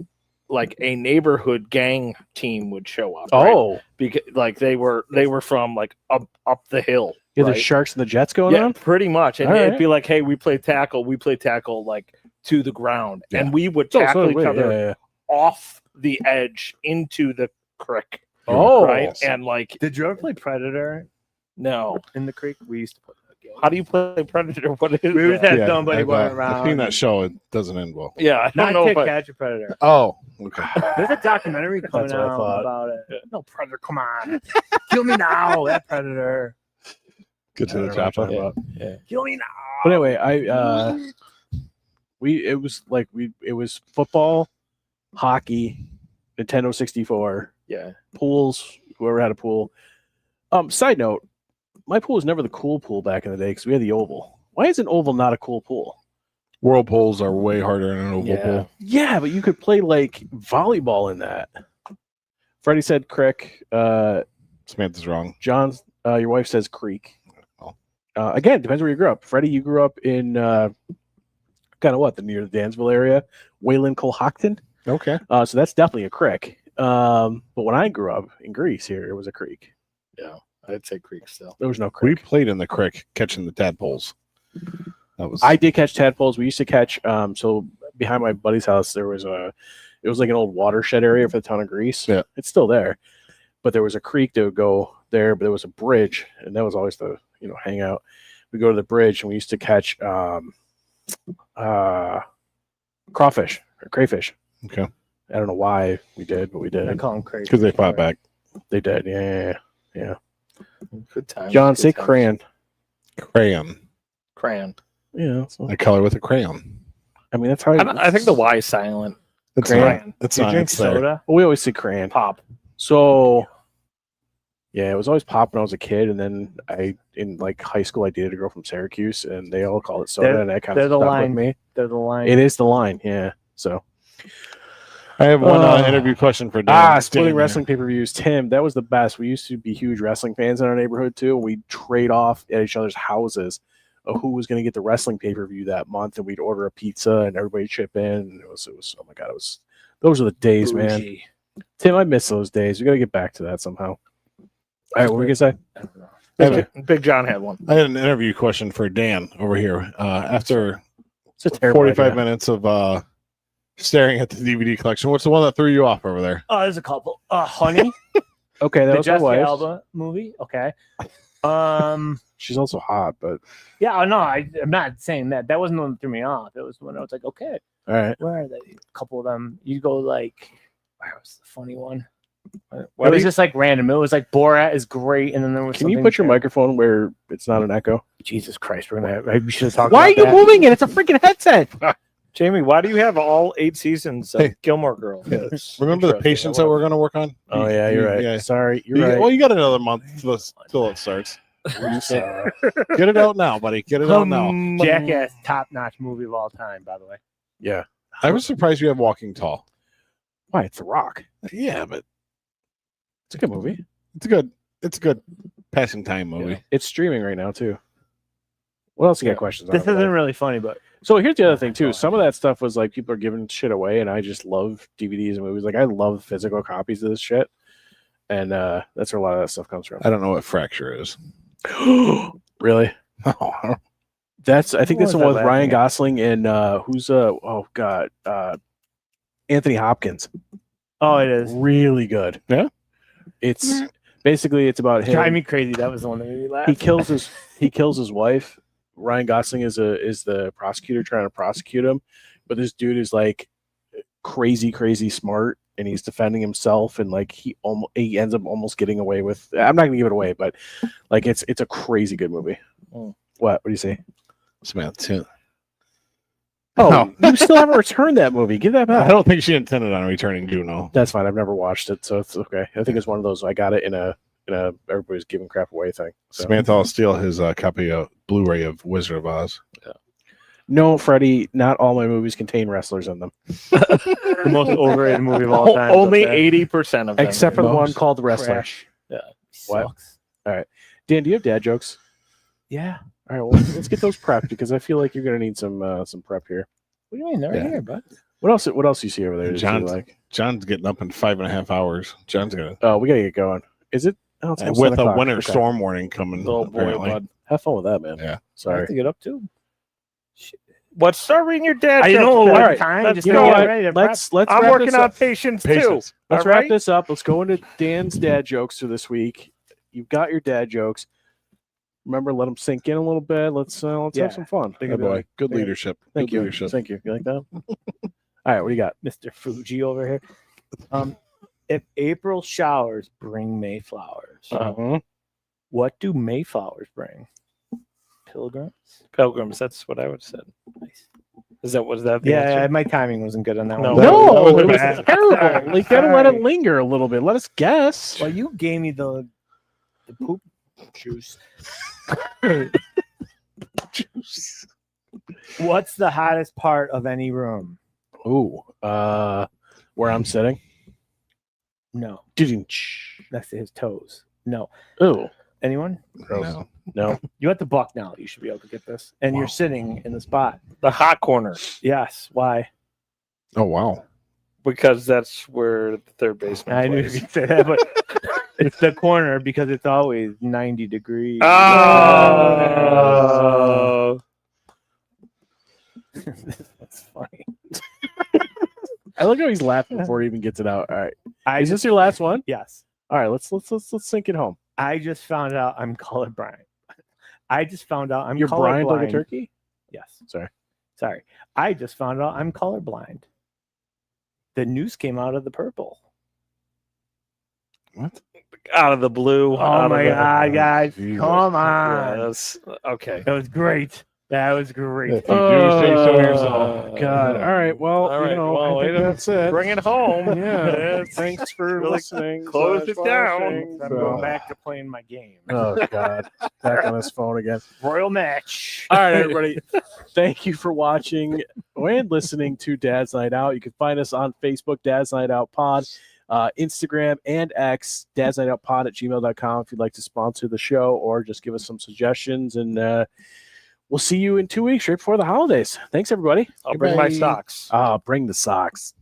like a neighborhood gang team would show up, right? Oh, Because like they were from like up the hill. yeah, right? the Sharks and the Jets going Yeah, on. pretty much. And All it'd right. be like, hey, we play tackle like to the ground. Yeah. And we would So tackle each wait, other yeah. off the edge into the creek. Oh, Right. And like, Did you ever play Predator no. in the creek? We used to play that game. How do you play Predator? What is We would that? have somebody going I've around. seen that show. It doesn't end well. Yeah, I don't Not know to if I, catch a predator. Oh, okay. There's a documentary coming That's what I out thought. about it. No predator, come on, kill me now, that predator. Good to I the don't know what chopper. you're talking about. Kill me now. But anyway, it was football, hockey, Nintendo 64, yeah. pools, whoever had a pool. Side note, my pool was never the cool pool back in the day because we had the oval. Why is an oval not a cool pool? Whirlpools are way harder than an oval Yeah. pool. Yeah, but you could play like volleyball in that. Freddie said Crick. Samantha's wrong. John, your wife says Creek. Oh. Again, depends where you grew up. Freddie, you grew up in kind of what, near the Dansville area, Wayland Colhockton. Okay. So that's definitely a creek. But when I grew up in Greece, here it was a creek. Yeah. I'd say creek still. There was no We creek. played in the creek catching the tadpoles. That was I did catch tadpoles. We used to catch. So behind my buddy's house, it was like an old watershed area for the town of Greece. Yeah. It's still there, but there was a creek that would go there. But there was a bridge, and that was always the hangout. We go to the bridge, and we used to catch crawfish or crayfish. Okay. I don't know why we did, but we I did. call him crazy because they fought back. They did. Yeah. Good time. John, say crayon. Crayon. Crayon. Yeah. So, I color with a crayon. I mean, that's how I think the Y is silent. It's Crayon. not. It's Do you not. drink It's there. soda? we always say crayon. Pop. So, yeah, it was always pop when I was a kid, and then in like high school I dated a girl from Syracuse, and they all called it soda, They're- and that kind they're of the stuck line. with me. They're the line. It is the line, yeah. So, I have one Oh. interview question for Dan. Splitting Dan wrestling pay-per-views. Tim, that was the best. We used to be huge wrestling fans in our neighborhood too. We'd trade off at each other's houses of who was going to get the wrestling pay-per-view that month, and we'd order a pizza and everybody chip in. And it was oh my god, those are the days, man. Bougie. Tim, I miss those days. We got to get back to that somehow. All right, what were we gonna say? I don't know. Big John had one. I had an interview question for Dan over here. After It's a terrible 45 idea. minutes of staring at the DVD collection, what's the one that threw you off over there? Oh, there's a couple. Honey, Okay, that the was my Jessica wife. Alba movie. Okay. She's also hot, but Yeah, no, I'm not saying that. That wasn't the one that threw me off. It was the one I was like, okay, all right. where are they? A couple of them. You go like, where was the funny one? What it do was you- just like random. It was like Borat is great, and then there was. Can you something put your that- microphone where it's not an echo? Jesus Christ, we're gonna. We should have talked. Why are about you that. moving it? It's a freaking headset. Jamie, why do you have all 8 seasons of Hey. Gilmore Girls? Remember the patience that we're going to work on? Oh yeah, you're right. Yeah. Sorry, you're You- right. Well, you got another month till it starts. Get it out now, buddy. Get it out now. Jackass, top-notch movie of all time, by the way. Yeah. I was surprised you have Walking Tall. Why? It's The Rock. Yeah, but It's a good movie. it's a good passing time movie. It's streaming right now too. What else you got questions on? This over there? isn't really funny, but So here's the other thing too. Some of that stuff was like people are giving shit away, and I just love DVDs and movies. Like I love physical copies of this shit, and that's where a lot of that stuff comes from. I don't know what Fracture is. Really? Oh, That's I think What that's the was one that with Ryan laughing at? Gosling and who's oh god Anthony Hopkins. oh, it is. Really good. Yeah? It's basically it's about him. Drive me crazy. That was the one that made me laugh. He kills his wife. Ryan Gosling is the prosecutor trying to prosecute him, but this dude is like crazy smart, and he's defending himself, and like he ends up almost getting away with. I'm not gonna give it away, but like it's a crazy good movie. Mm. What do you say? Samantha. Oh, you still haven't returned that movie. Give that I back. don't think she intended on returning Juno. That's fine. I've never watched it, so it's okay. I think it's one of those. I got it in a everybody's giving crap away thing. So. Samantha will steal his copy of Blu-ray of Wizard of Oz. No, Freddie. Not all my movies contain wrestlers in them, the most overrated movie of all time. Only Up there. 80% of them. except for the one Most called The Wrestler. Crash. Yeah. What? Sucks. Dan, do you have dad jokes? Yeah. All right, well, let's get those prepped because I feel like you're gonna need some prep here. What do you mean? They're Yeah. right here, bud. What else? What else do you see over there? that you John's- like? John's getting up in 5.5 hours. John's gonna Oh, we gotta get going. Is it? Oh, it's almost with 10 a o'clock. winter Okay. storm warning coming. Oh boy, apparently. bud. Have fun with that, man. Yeah. I have Sorry. to get up too. What? Start reading your dad. I jokes, know then. what right. time. That's Just You good. know gotta what? get ready to prep. Let's I'm wrap working this on up. patience, too. Patience. Let's all wrap right? this up. Let's go into Dan's dad jokes for this week. You've got your dad jokes. Remember, let them sink in a little bit. Let's Yeah. have some fun. Good boy. Good Yeah. leadership. Thank Good you. leadership. Thank you. You like that? All right, what do you got? Mr. Fuji over here. If April showers bring Mayflowers, what do Mayflowers bring? Pilgrims. Pilgrims. That's what I would have said. Nice. Is that was that? The Yeah, answer? my timing wasn't good on that No. one. That No, was it was bad. terrible. Like, gotta let it Sorry. linger a little bit. Let us guess. Well, you gave me the poop juice. What's the hottest part of any room? Ooh, where I'm sitting. No, Didn't. next to his toes. No. Ooh, Anyone? No. no. You at the Buck now. You should be able to get this. And Wow. you're sitting in the spot. The hot corner, Yes. Why? Oh wow. because that's where the third baseman I knew you plays. could say that, but it's the corner because it's always 90 degrees. Oh. That's funny. I look how he's laughing before he even gets it out. All right, I is just this your last one? yes. All right, let's sink it home. I just found out I'm colorblind. I just found out I'm You're blind like a colorblind. turkey. Yes. Sorry. Sorry. I just found out I'm colorblind. The news came out of the purple. What? Out of the blue. Oh out my of the, god, guys. Jesus. Come on. Yes. Okay. It was great. That was great. If you do say so yourself. God. All right. Well, All right, well, I think way to that's it. Bring it home. Yeah. Thanks for Really listening. close it down. watching. I'm So- going back to playing my game. Oh God. Back on his phone again. Royal match. All right, everybody. Thank you for watching and listening to Dad's Night Out. You can find us on Facebook, Dad's Night Out Pod, Instagram and X, Dad's Night Out Pod at gmail.com if you'd like to sponsor the show or just give us some suggestions. And we'll see you in 2 weeks, right before the holidays. Thanks, everybody. I'll bring my Goodbye. socks. Bring the socks.